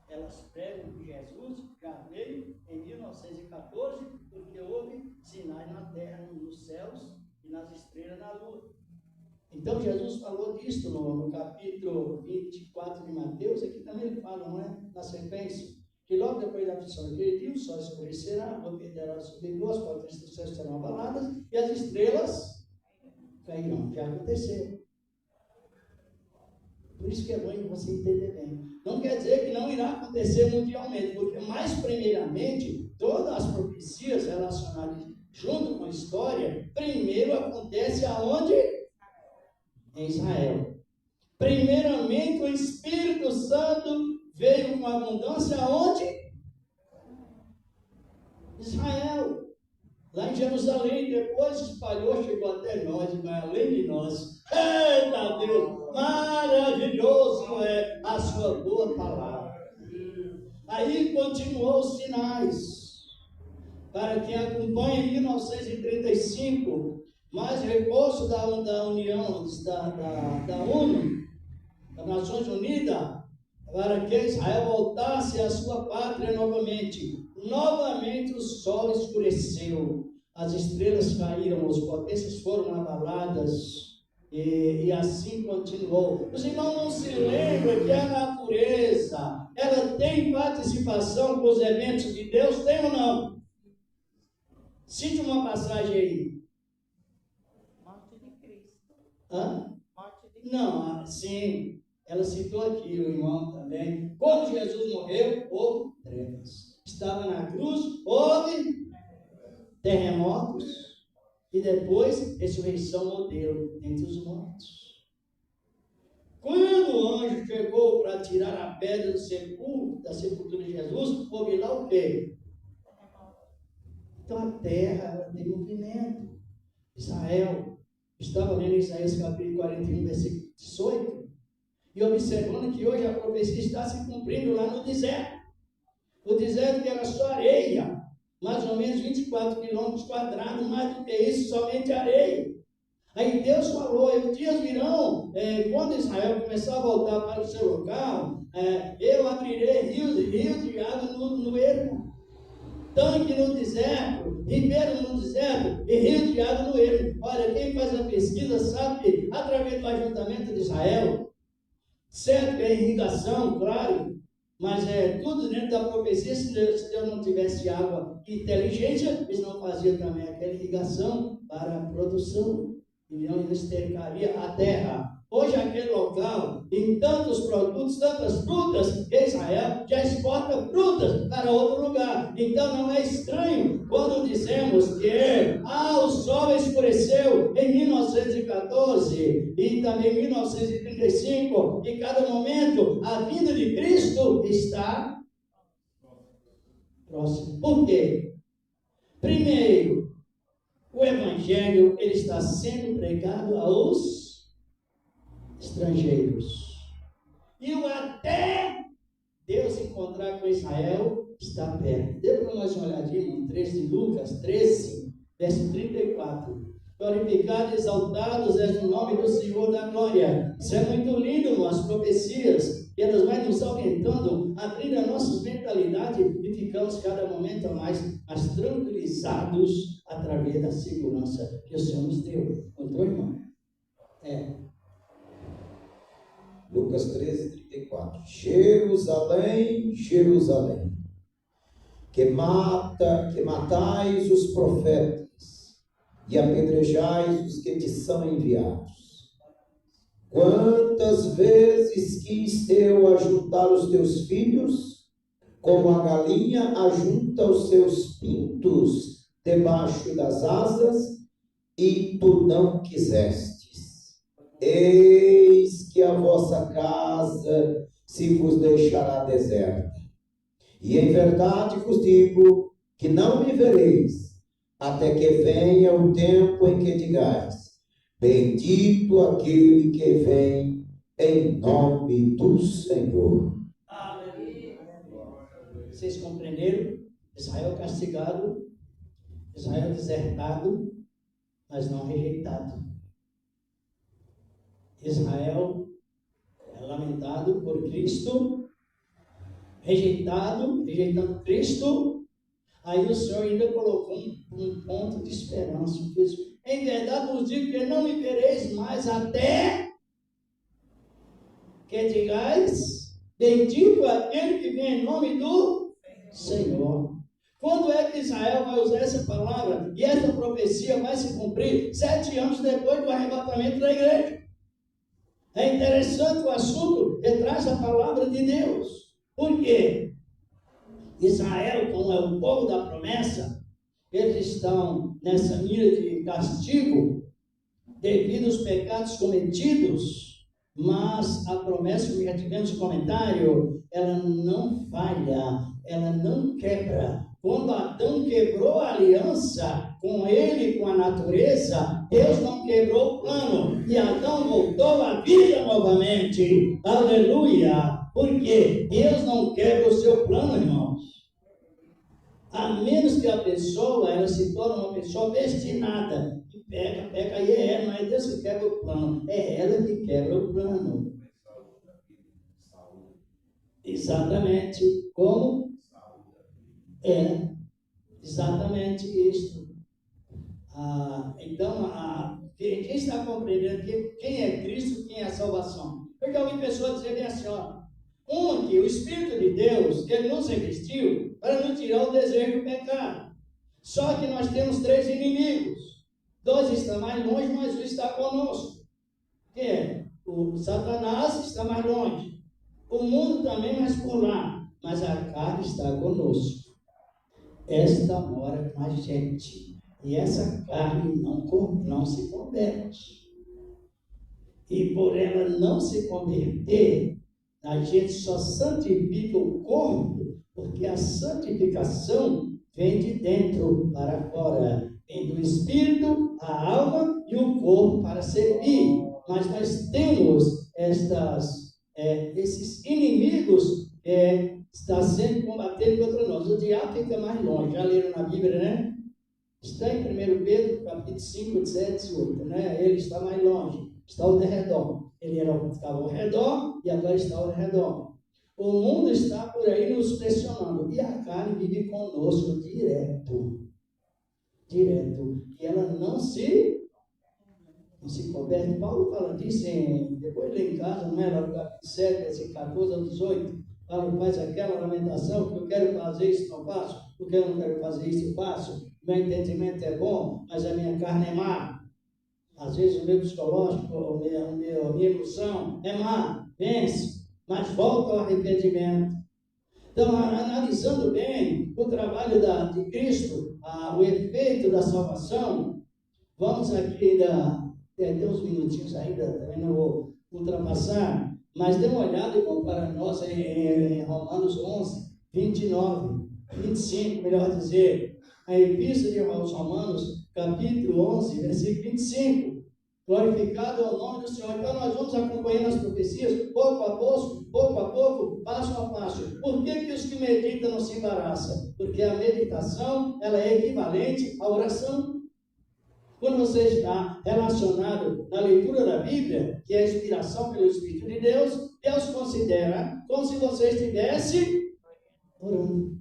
Elas pregam que Jesus já veio em 1914, porque houve sinais na terra, nos céus e nas estrelas na lua. Então Jesus falou disso no capítulo 24 de Mateus, aqui também ele fala, não é? Na sequência, que logo depois da aflição daquele dia, o sol escurecerá, a lua perderá o seu vigor, as potências do céu serão abaladas e as estrelas cairão. Já aconteceu. Por isso que é bom você entender bem. Não quer dizer que não irá acontecer mundialmente, porque mais primeiramente, todas as profecias relacionadas junto com a história, primeiro acontece aonde? Em Israel. Primeiramente, o Espírito Santo veio com abundância aonde? Israel. Lá em Jerusalém, depois espalhou, chegou até nós, mas além de nós. Eita Deus, maravilhoso é a sua boa palavra. Aí continuou os sinais. Para quem acompanha em 1935, mais reforço da União, da ONU, das Nações Unidas, para que Israel voltasse à sua pátria novamente. Novamente o sol escureceu, as estrelas caíram, as potências foram abaladas, e assim continuou. Os irmãos não se lembram que a natureza, ela tem participação com os eventos de Deus, tem ou não? Cite uma passagem aí. Morte de Cristo. Hã? Morte de Cristo. Não, sim, ela citou aqui, o irmão também. Quando Jesus morreu, houve trevas. Estava na cruz, houve terremotos e depois ressurreição modelo entre os mortos. Quando o anjo chegou para tirar a pedra do sepulcro, da sepultura de Jesus, houve lá o quê? Então a terra tem movimento. Israel, estava lendo Isaías capítulo 41, versículo 18, e observando que hoje a profecia está se cumprindo lá no deserto. O deserto que era só areia, mais ou menos 24 quilômetros quadrados, mais do que isso, somente areia. Aí Deus falou, os dias virão, quando Israel começar a voltar para o seu local, eu abrirei rios de água no ermo, tanque no deserto, ribeiro no deserto e rios de água no ermo. Olha, quem faz a pesquisa sabe que, através do ajuntamento de Israel, certo que é irrigação, claro, Mas é tudo dentro da profecia. Se Deus não tivesse água e inteligência, eles não faziam também aquela irrigação para a produção. E não estercaria a terra. Hoje aquele local, em tantos produtos, tantas frutas, Israel já exporta frutas para outro lugar. Então não é estranho quando dizemos que o sol escureceu em 1914 e também em 1935. Em cada momento, a vinda de Cristo está próximo. Por quê? Primeiro, o Evangelho ele está sendo pregado aos estrangeiros. E o até Deus encontrar com Israel está perto. Dê para nós uma olhadinha no 13 de Lucas 13, verso 34. Glorificados e exaltados és o nome do Senhor da glória. Isso é muito lindo, as profecias, que elas vão nos orientando, abrindo as nossas mentalidades e ficamos cada momento mais tranquilizados através da segurança que o Senhor nos deu. Encontrou, irmão? Lucas 13, 34. Jerusalém, Jerusalém, que matais os profetas e apedrejais os que te são enviados. Quantas vezes quis eu ajuntar os teus filhos, como a galinha ajunta os seus pintos debaixo das asas, e tu não quiseste. Eis que a vossa casa se vos deixará deserta. E em verdade vos digo que não me vereis, até que venha o tempo em que digais: bendito aquele que vem em nome do Senhor. Vocês compreenderam? Israel castigado, Israel desertado, mas não rejeitado. Israel é lamentado por Cristo, rejeitando Cristo. Aí o Senhor ainda colocou um ponto de esperança. Em verdade vos digo que não me vereis mais até que digais: bendito aquele que vem em nome do Senhor. Quando é que Israel vai usar essa palavra? E essa profecia vai se cumprir 7 anos depois do arrebatamento da igreja. É interessante o assunto que traz a palavra de Deus. Por quê? Israel, como é o povo da promessa, eles estão nessa mira de castigo devido aos pecados cometidos, mas a promessa, que já tivemos comentário, ela não falha, ela não quebra. Quando Adão quebrou a aliança com ele, com a natureza, Deus não quebrou o plano. E Adão voltou à vida novamente. Aleluia! Porque Deus não quebra o seu plano, irmãos. A menos que a pessoa, ela se torne uma pessoa destinada. Que peca, e não é Deus que quebra o plano. É ela que quebra o plano. Exatamente. Como? É exatamente isso. Então, quem está compreendendo quem é Cristo, quem é a salvação? Porque eu ouvi pessoas dizerem assim, que o Espírito de Deus, ele nos revestiu para nos tirar o desejo do pecado. Só que nós temos 3 inimigos. 2 estão mais longe, mas 1 está conosco. Que é? O Satanás está mais longe. O mundo também, mas por lá. Mas a carne está conosco. Esta mora com a gente. E essa carne não se converte. E por ela não se converter, a gente só santifica o corpo, porque a santificação vem de dentro para fora. Vem do espírito, a alma e o corpo para servir. Mas nós temos esses inimigos está sendo combatido contra nós. O diabo fica mais longe. Já leram na Bíblia, né? Está em 1 Pedro, capítulo 5, 7 e 8, né? Ele está mais longe. Está ao redor. Ele estava ao redor e agora está ao redor. O mundo está por aí nos pressionando. E a carne vive conosco direto. E ela não se converte. Paulo fala disso depois lá em casa, não é? Lá no capítulo 7, versículo 14 ao 18. faz aquela lamentação, porque eu quero fazer isso, não faço, porque eu não quero fazer isso, eu faço. Meu entendimento é bom, mas a minha carne é má. Às vezes o meu psicológico, a minha emoção é má, vence, mas volta ao arrependimento. Então, analisando bem o trabalho de Cristo, o efeito da salvação, vamos aqui ainda, tem uns minutinhos ainda, também não vou ultrapassar, mas dê uma olhada, irmão, para nós em Romanos 11, 29, 25, melhor dizer, a Epístola aos Romanos, capítulo 11, versículo 25. Glorificado é o nome do Senhor. Então nós vamos acompanhando as profecias, pouco a pouco, passo a passo. Por que os que meditam não se embaraçam? Porque a meditação, ela é equivalente à oração. Quando você está relacionado na leitura da Bíblia, que é a inspiração pelo Espírito de Deus, Deus considera como se você estivesse orando.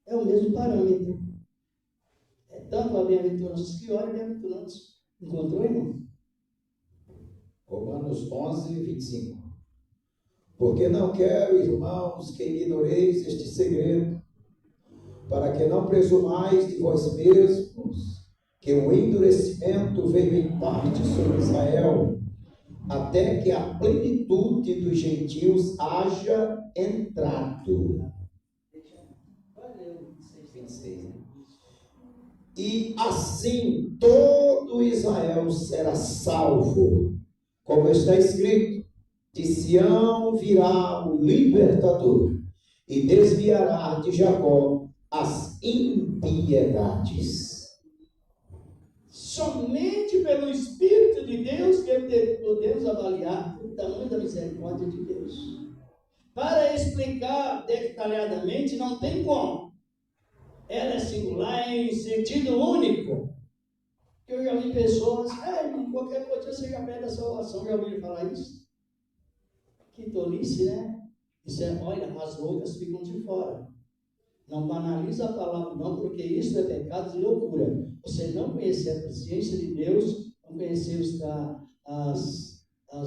É o mesmo parâmetro. É tanto a bem-aventurança que ora e bem-aventurança. Encontrou, irmão? Romanos 11, 25. Porque não quero, irmãos, que ignoreis este segredo, para que não presumais de vós mesmos que o endurecimento veio em parte sobre Israel, até que a plenitude dos gentios haja entrado. 26, né? E assim todo Israel será salvo, como está escrito: de Sião virá o libertador, e desviará de Jacó as impiedades. Somente pelo Espírito de Deus que podemos avaliar o tamanho da misericórdia de Deus. Para explicar detalhadamente, não tem como. Ela é singular em sentido único. Eu já vi pessoas, qualquer coisa você já pede a salvação. Já ouviram falar isso? Que tolice, né? Isso é, olha, as loucas ficam de fora. Não banaliza a palavra, não, porque isso é pecado de loucura. Você não conhecer a consciência de Deus, não conhecer os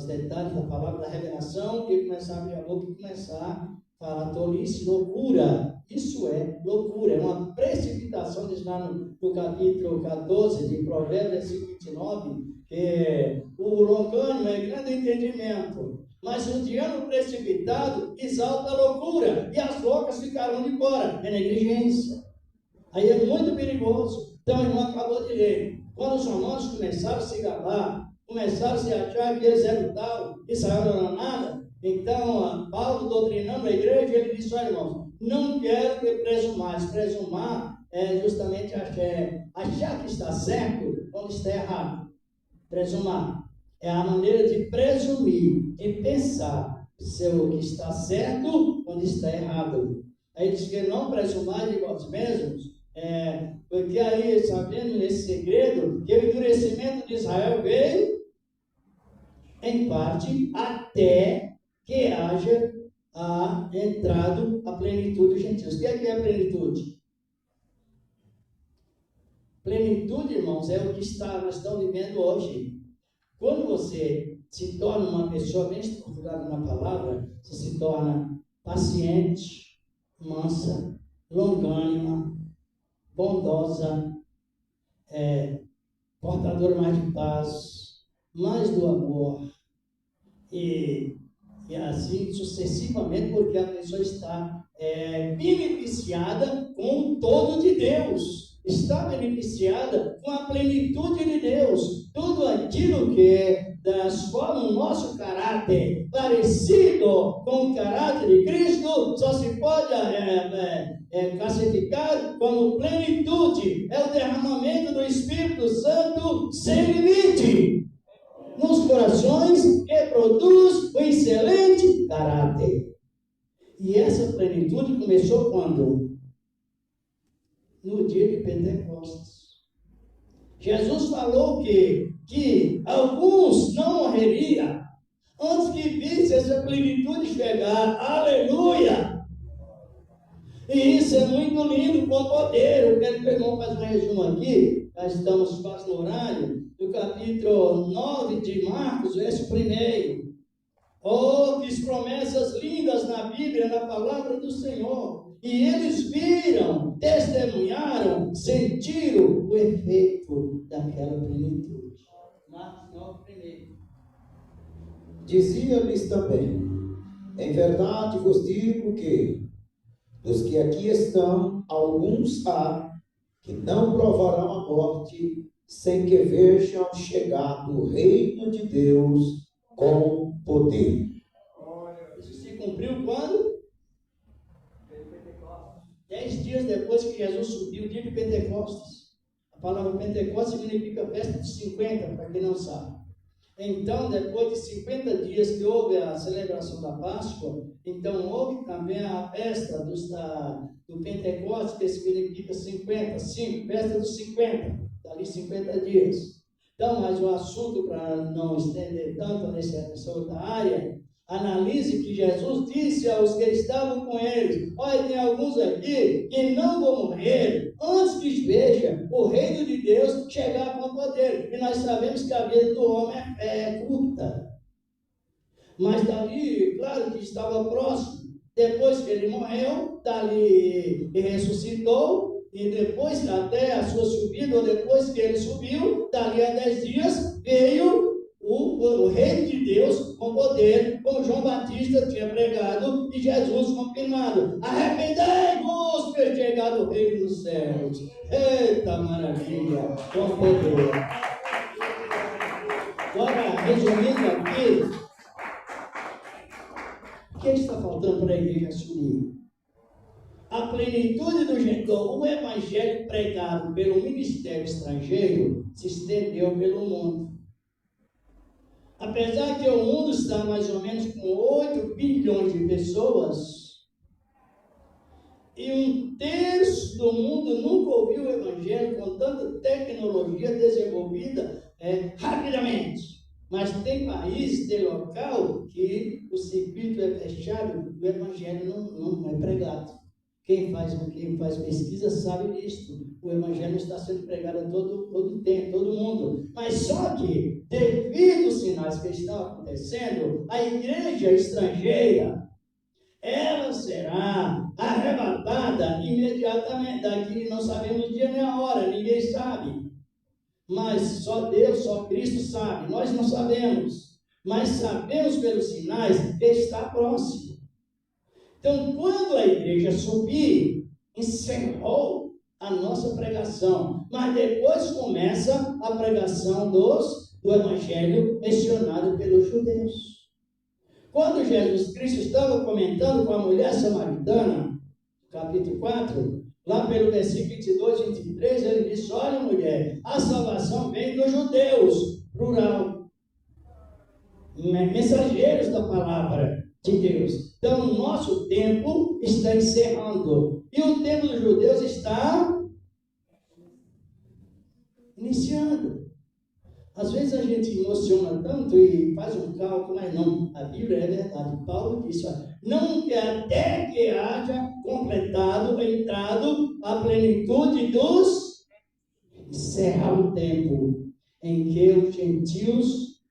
detalhes da palavra da revelação, e começar a abrir a boca e começar a falar tolice, loucura. Isso é loucura, é uma precipitação, diz lá no capítulo 14 de Provérbios, versículo 29, que o longânimo é grande entendimento, mas o diano precipitado exalta a loucura, e as loucas ficarão de fora, é negligência. Aí é muito perigoso. Então, o irmão acabou de ler, quando os romanos começaram a se gabar, começaram a se achar que eles eram tal, Israel não era nada, então Paulo doutrinando a igreja, ele disse: olha, irmãos, não quero que presumais. Presumar é justamente achar que está certo quando está errado. Presumar é a maneira de presumir, de pensar o que está certo quando está errado. Aí diz que não presumais de vós mesmos, porque aí, sabendo nesse segredo, que o endurecimento de Israel veio em parte até que haja entrado a plenitude dos gentios. O que é a plenitude? Plenitude, irmãos, é o que nós estamos vivendo hoje. Quando você se torna uma pessoa bem estruturada na palavra, você se torna paciente, mansa, longânima, bondosa, portadora mais de paz, mais do amor, e assim sucessivamente, porque a pessoa está beneficiada com o todo de Deus, está beneficiada com a plenitude de Deus. Tudo aquilo que transforma o nosso caráter parecido com o caráter de Cristo só se pode classificar como plenitude. É o derramamento do Espírito Santo sem limite nos corações, que produz um excelente caráter. E essa plenitude começou quando? No dia de Pentecostes. Jesus falou que alguns não morreriam antes que visse essa plenitude chegar. Aleluia! E isso é muito lindo, com poder. Eu quero que o irmão faça um resumo aqui. Já estamos quase no horário. Do capítulo 9 de Marcos, verso 1. Oh, que promessas lindas na Bíblia, na palavra do Senhor. E eles viram, testemunharam, sentiram o efeito daquela plenitude. Marcos 9:1. Dizia-lhes também: em verdade vos digo que, dos que aqui estão, alguns há que não provarão a morte, sem que vejam chegado o reino de Deus com poder. Isso se cumpriu quando? 10 dias depois que Jesus subiu, o dia de Pentecostes. A palavra Pentecostes significa festa dos 50, para quem não sabe. Então, depois de 50 dias que houve a celebração da Páscoa, então houve também a festa do Pentecostes, que significa 50, festa dos 50, dali 50 dias. Então, mas o assunto, para não estender tanto nessa outra área, analise que Jesus disse aos que estavam com eles: olha, tem alguns aqui que não vão morrer antes que veja o reino de Deus chegar com poder. E nós sabemos que a vida do homem é curta. Mas dali, claro que estava próximo. Depois que ele morreu, dali ele ressuscitou. E depois, até a sua subida, ou depois que ele subiu, dali a 10 dias, veio o reino de Deus com poder, como João Batista tinha pregado e Jesus confirmado: arrependei-vos, porque chegado o reino dos céus. Eita maravilha, com poder. Agora, resumindo aqui, o que está faltando para a igreja assumir? A plenitude do Gentile, o evangelho pregado pelo ministério estrangeiro, se estendeu pelo mundo. Apesar que o mundo está mais ou menos com 8 bilhões de pessoas, e 1/3 do mundo nunca ouviu o Evangelho com tanta tecnologia desenvolvida rapidamente. Mas tem país, tem local que o circuito é fechado, o Evangelho não é pregado. Quem faz pesquisa sabe disso. O Evangelho está sendo pregado a todo tempo, todo mundo. Mas só que, devido aos sinais que estão acontecendo, a igreja estrangeira, ela será arrebatada imediatamente. Daqui não sabemos o dia nem a hora, ninguém sabe. Mas só Deus, só Cristo sabe. Nós não sabemos. Mas sabemos pelos sinais que está próximo. Então, quando a igreja subir, encerrou a nossa pregação. Mas depois começa a pregação do Evangelho mencionado pelos judeus. Quando Jesus Cristo estava comentando com a mulher samaritana, capítulo 4, lá pelo versículo 22 e 23, ele disse: olha, mulher, a salvação vem dos judeus, plural, mensageiros da palavra de Deus. Então, o nosso tempo está encerrando. E o tempo dos judeus está iniciando. Às vezes a gente emociona tanto e faz um cálculo, mas não. A Bíblia é verdade. Paulo disse: não que até que haja completado, entrado a plenitude dos... Encerra o tempo em que os gentios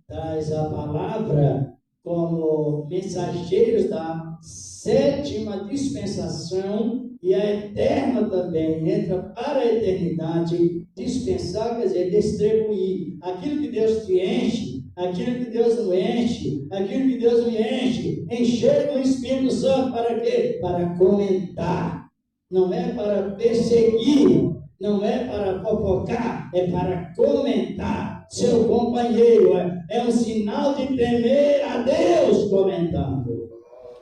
traz a palavra como mensageiros da 7ª dispensação, e a eterna também entra para a eternidade. Dispensar quer dizer distribuir. Aquilo que Deus te enche, aquilo que Deus não enche, aquilo que Deus me enche, encher do Espírito Santo para quê? Para comentar. Não é para perseguir, não é para fofocar, é para comentar. Seu companheiro é um sinal de temer a Deus comentando.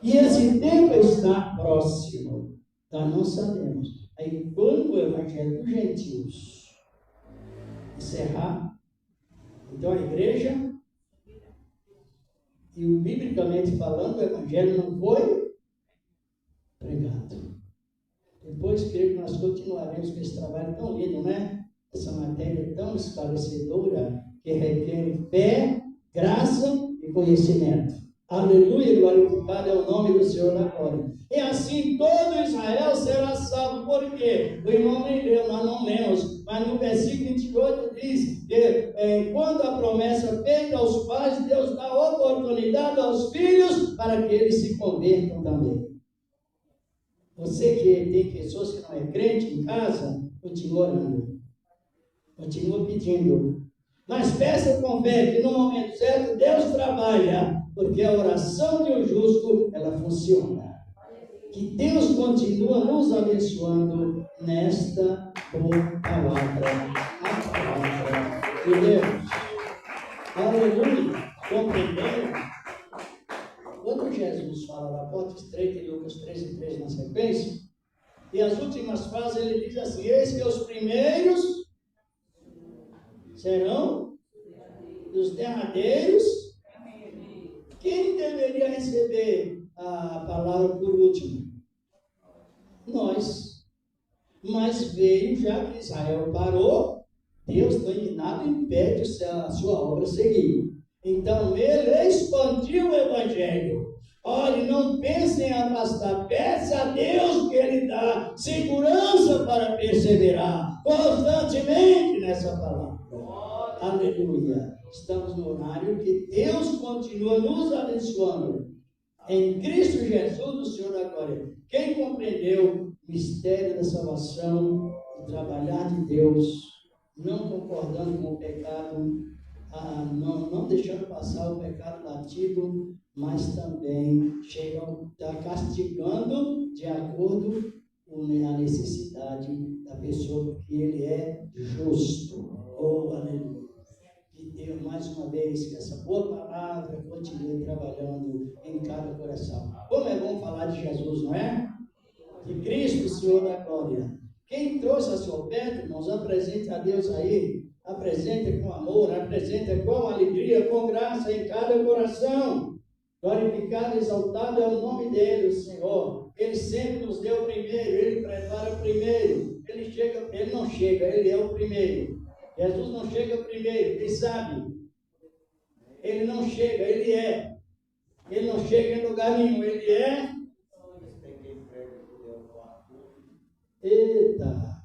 E esse tempo está próximo. Nós não sabemos. Aí quando o Evangelho dos gentios encerrar, então a igreja, e o biblicamente falando, o Evangelho não foi pregado. Depois, creio que nós continuaremos com esse trabalho tão lindo, né? Essa matéria tão esclarecedora, que requer fé, graça e conhecimento. Aleluia, glorificado é o nome do Senhor na glória. E assim todo Israel será salvo. Por quê? O irmão nem leu, nós não lemos, mas no versículo 28 diz que quando a promessa é feita aos pais, Deus dá oportunidade aos filhos para que eles se convertam também. Você que tem pessoas que não é crente em casa, continua orando, continua pedindo. Mas peça com fé que no momento certo Deus trabalha, porque a oração de um justo, ela funciona. Que Deus continua nos abençoando nesta boa palavra, a palavra de Deus. Aleluia. Compreendendo? Quando Jesus fala da porta estreita em Lucas 13:3 na sequência, e as últimas frases ele diz assim: eis que os primeiros serão os derradeiros. Quem deveria receber a palavra por último? Nós. Mas veio, já que Israel parou, Deus nada impede a sua obra seguir. Então ele expandiu o evangelho. Olhe, não pense em afastar, peça a Deus que Ele dá segurança para perseverar constantemente nessa palavra. Aleluia. Estamos no horário que Deus continua nos abençoando. Em Cristo Jesus, o Senhor da glória. Quem compreendeu o mistério da salvação, o trabalhar de Deus, não concordando com o pecado, não deixando passar o pecado batido, mas também está castigando de acordo com a necessidade da pessoa, porque Ele é justo. Oh, aleluia. Que Deus, mais uma vez, que essa boa palavra continue trabalhando em cada coração. Como é bom falar de Jesus, não é? De Cristo, Senhor da glória. Quem trouxe a sua oferta, irmãos, apresente a Deus aí. Apresente com amor, apresente com alegria, com graça em cada coração. Glorificado e exaltado é o nome dele, o Senhor. Ele sempre nos deu o primeiro, Ele prepara o primeiro. Ele não chega, Ele é o primeiro. Jesus não chega primeiro, quem sabe? Ele não chega, Ele é. Ele não chega em lugar nenhum, Ele é. Eita!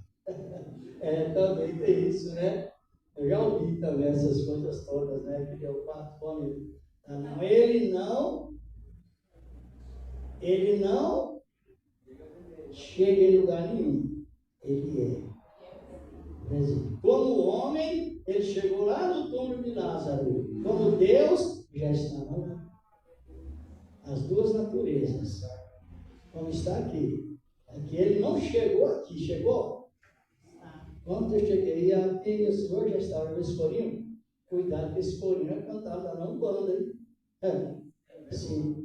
Também tem isso, né? Eu já ouvi também essas coisas todas, né? Que deu quatro fome. Não, ele não chega em lugar nenhum. Ele é. Como homem, ele chegou lá no túmulo de Lázaro. Como Deus, já está lá. As duas naturezas. Como está aqui. Aqui ele não chegou aqui, chegou? Quando eu cheguei aqui, o Senhor já estava no escorinho. Cuidado que esse escorinho é cantado lá na Umbanda, hein? Sim,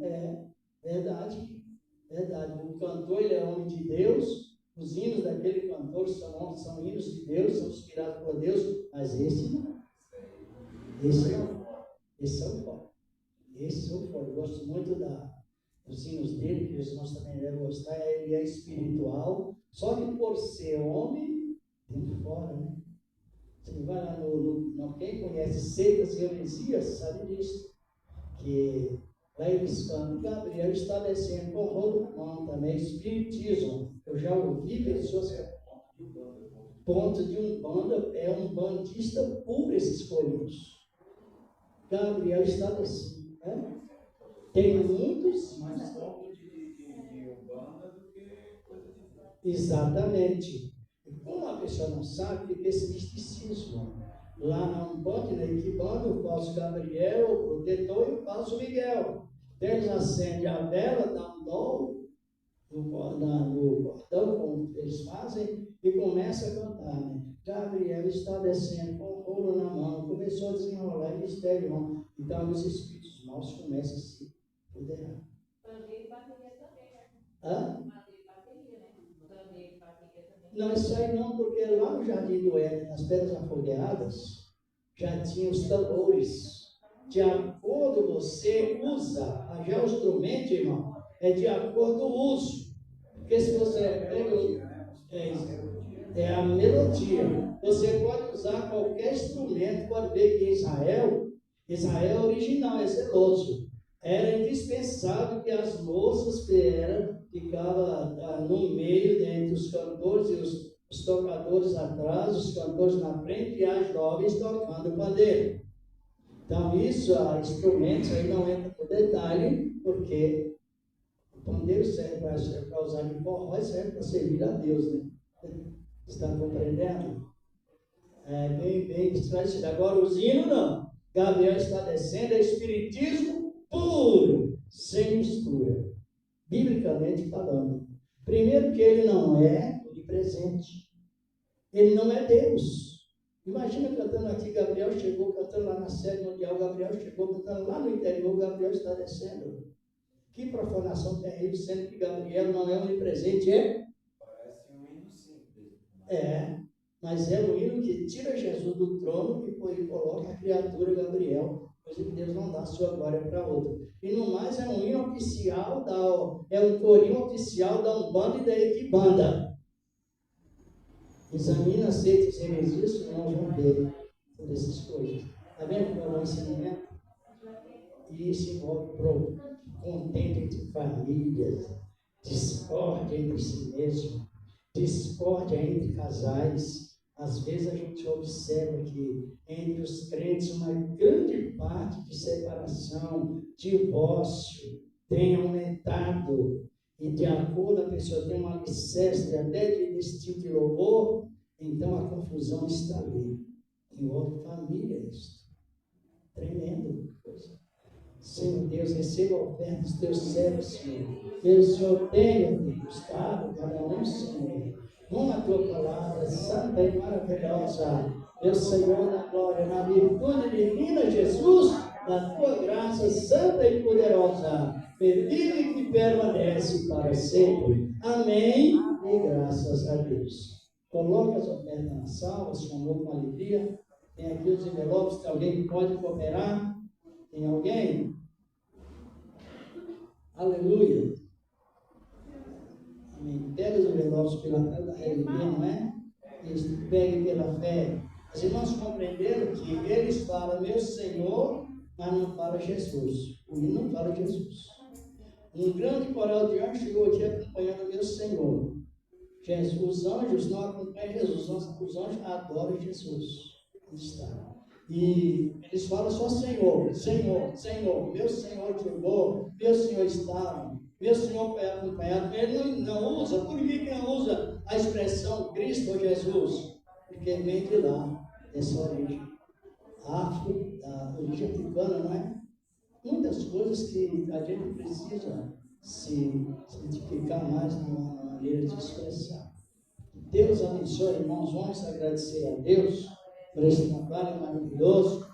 verdade. Verdade. O cantor, ele é homem de Deus. Os hinos daquele cantor são hinos de Deus, são inspirados por Deus. Mas esse não. Esse não. Esse é o foco. Esse é o foco. Eu gosto muito dos hinos dele, que os irmãos também devem gostar. Ele é espiritual. Só que por ser homem, tem de fora, né? Você vai lá quem conhece seitas e heresias sabe disso. Que lá eles cantam, Gabriel está descendo com rolo na mão também, espiritismo. Eu já ouvi pessoas que ponto de Umbanda, é um bandista puro esses corinhos. Gabriel está descendo, né? Tem muitos. Mais ponto de Umbanda do que coisa de. Exatamente. E como a pessoa não sabe, fica esse misticismo. Lá na Umbanda, na Equibanda, o falso Gabriel, o protetor e o falso Miguel. Eles acendem a vela, dão um dó no cordão, como eles fazem, e começa a cantar, né? Gabriel está descendo com o rolo na mão, começou a desenrolar e mistério. Então os espíritos maus começam a se poderar. Não, isso aí não, porque lá no Jardim do Éden, nas Pedras Afogueadas, já tinha os tambores. De acordo você usa, já o instrumento, irmão, é de acordo com o uso. Porque se você é a melodia. Você pode usar qualquer instrumento, pode ver que Israel é original, é zeloso. era indispensável que as moças ficavam no meio, entre os cantores e os tocadores atrás, os cantores na frente e as jovens tocando o pandeiro. Então, isso, instrumentos aí não entra no detalhe, porque o pandeiro serve para usar de forró e serve para servir a Deus, né? Está compreendendo? É bem esclarecido. Agora, os hinos não. Gabriel está descendo, é espiritismo puro, sem mistura. Biblicamente falando. Primeiro que ele não é onipresente. Ele não é Deus. Imagina cantando aqui, Gabriel chegou cantando lá na sede mundial, Gabriel chegou cantando lá no interior, Gabriel está descendo. Que profanação terrível, sendo que Gabriel não é onipresente, é? Parece um hino simples. É, mas é um hino que tira Jesus do trono e coloca a criatura Gabriel, coisa que Deus não dá sua glória para outra. E no mais é um hino oficial, é um corinho oficial da Umbanda e da Equibanda. Examina, aceita os heresias, não vão ver por essas coisas. Está vendo qual é o ensinamento? E isso envolve contento entre famílias, discórdia entre si mesmo, discórdia entre casais. Às vezes a gente observa que entre os crentes uma grande parte de separação, divórcio, tem aumentado. E de acordo a pessoa tem um alicerce até de estilo de louvor, então a confusão está ali. Envolve família isso. Tremendo coisa. Senhor Deus, receba a oferta dos teus servos, Senhor. Que o Senhor tenha gostado cada um, Senhor. Uma tua palavra santa e maravilhosa. Meu Senhor da glória, na virtude divina, Jesus, na tua graça santa e poderosa. Vive e que permanece para sempre. Amém. E graças a Deus. Coloque as ofertas na sala, com amor, com alegria. Tem aqui os envelopes, que alguém pode cooperar. Tem alguém? Aleluia. Amém. Pega os envelopes pela fé da alegria, não é? Isso, pegue pela fé. Os irmãos compreenderam que eles falam, meu Senhor, mas não fala Jesus. O hino não fala Jesus. Um grande coral de anjos chegou aqui acompanhando meu Senhor. Os anjos não acompanham Jesus, os anjos adoram Jesus. Está. E eles falam só Senhor, Senhor, Senhor. Meu Senhor chegou, meu Senhor estava, meu Senhor foi acompanhado. Ele não usa, por que não usa a expressão Cristo ou Jesus? Porque vem de lá, dessa origem. A origem africana, não é? Muitas coisas que a gente precisa se identificar mais numa maneira de expressar. Deus abençoe, irmãos. Vamos agradecer a Deus por esse trabalho maravilhoso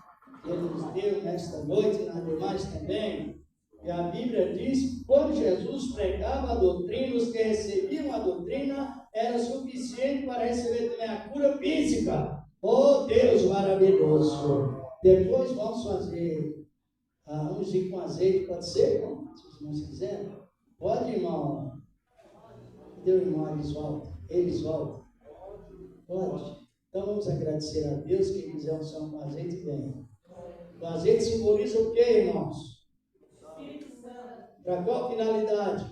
que Ele nos deu nesta noite e nas demais também. E a Bíblia diz que quando Jesus pregava a doutrina, os que recebiam a doutrina era suficiente para receber também a cura física. Oh Deus maravilhoso! Depois vamos fazer unge com azeite, pode ser, irmão? Se os irmãos quiserem. Pode, irmão? Deu, irmão Elisvaldo? Pode. Então vamos agradecer a Deus. Quem quiser unção com azeite, vem. O azeite simboliza o que, irmãos? Para qual finalidade?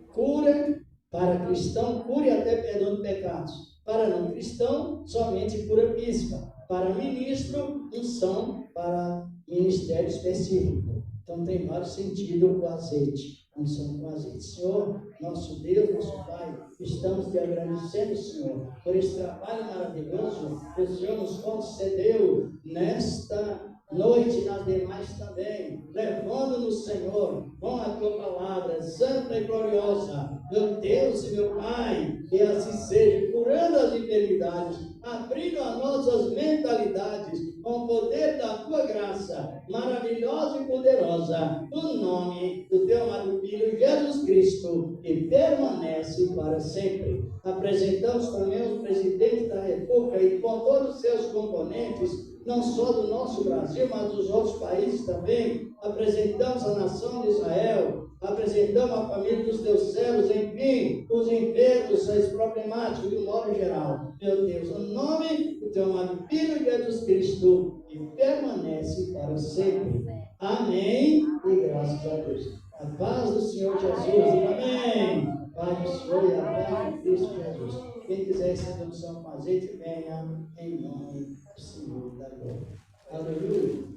Cura para cristão, cura e até perdão de pecados. Para não cristão, somente cura física. Para ministro, unção para ministério específico. Então tem vários sentidos o azeite, unção com azeite. Senhor, nosso Deus, nosso Pai, estamos te agradecendo, Senhor, por esse trabalho maravilhoso que o Senhor nos concedeu nesta noite e nas demais também, levando-nos, Senhor, com a tua palavra santa e gloriosa, meu Deus e meu Pai, que assim seja, curando as enfermidades, abrindo as nossas mentalidades, com o poder da tua graça, maravilhosa e poderosa, no nome do teu amado Filho Jesus Cristo, que permanece para sempre. Apresentamos também o presidente da República e com todos os seus componentes, não só do nosso Brasil, mas dos outros países também. Apresentamos a nação de Israel, apresentamos a família dos teus servos, enfim, os enfermos, as problemáticas, de um modo geral. Meu Deus, no nome do teu amado Filho Jesus Cristo, que permanece para sempre. Amém e graças a Deus. A paz do Senhor Jesus. Amém. Pai do Senhor e a paz de Cristo Jesus. Quem quiser essa unção com azeite, venha em nome do Senhor da glória. Aleluia.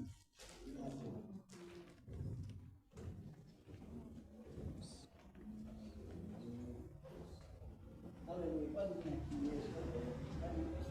Aleluia. Pode vir aqui mesmo.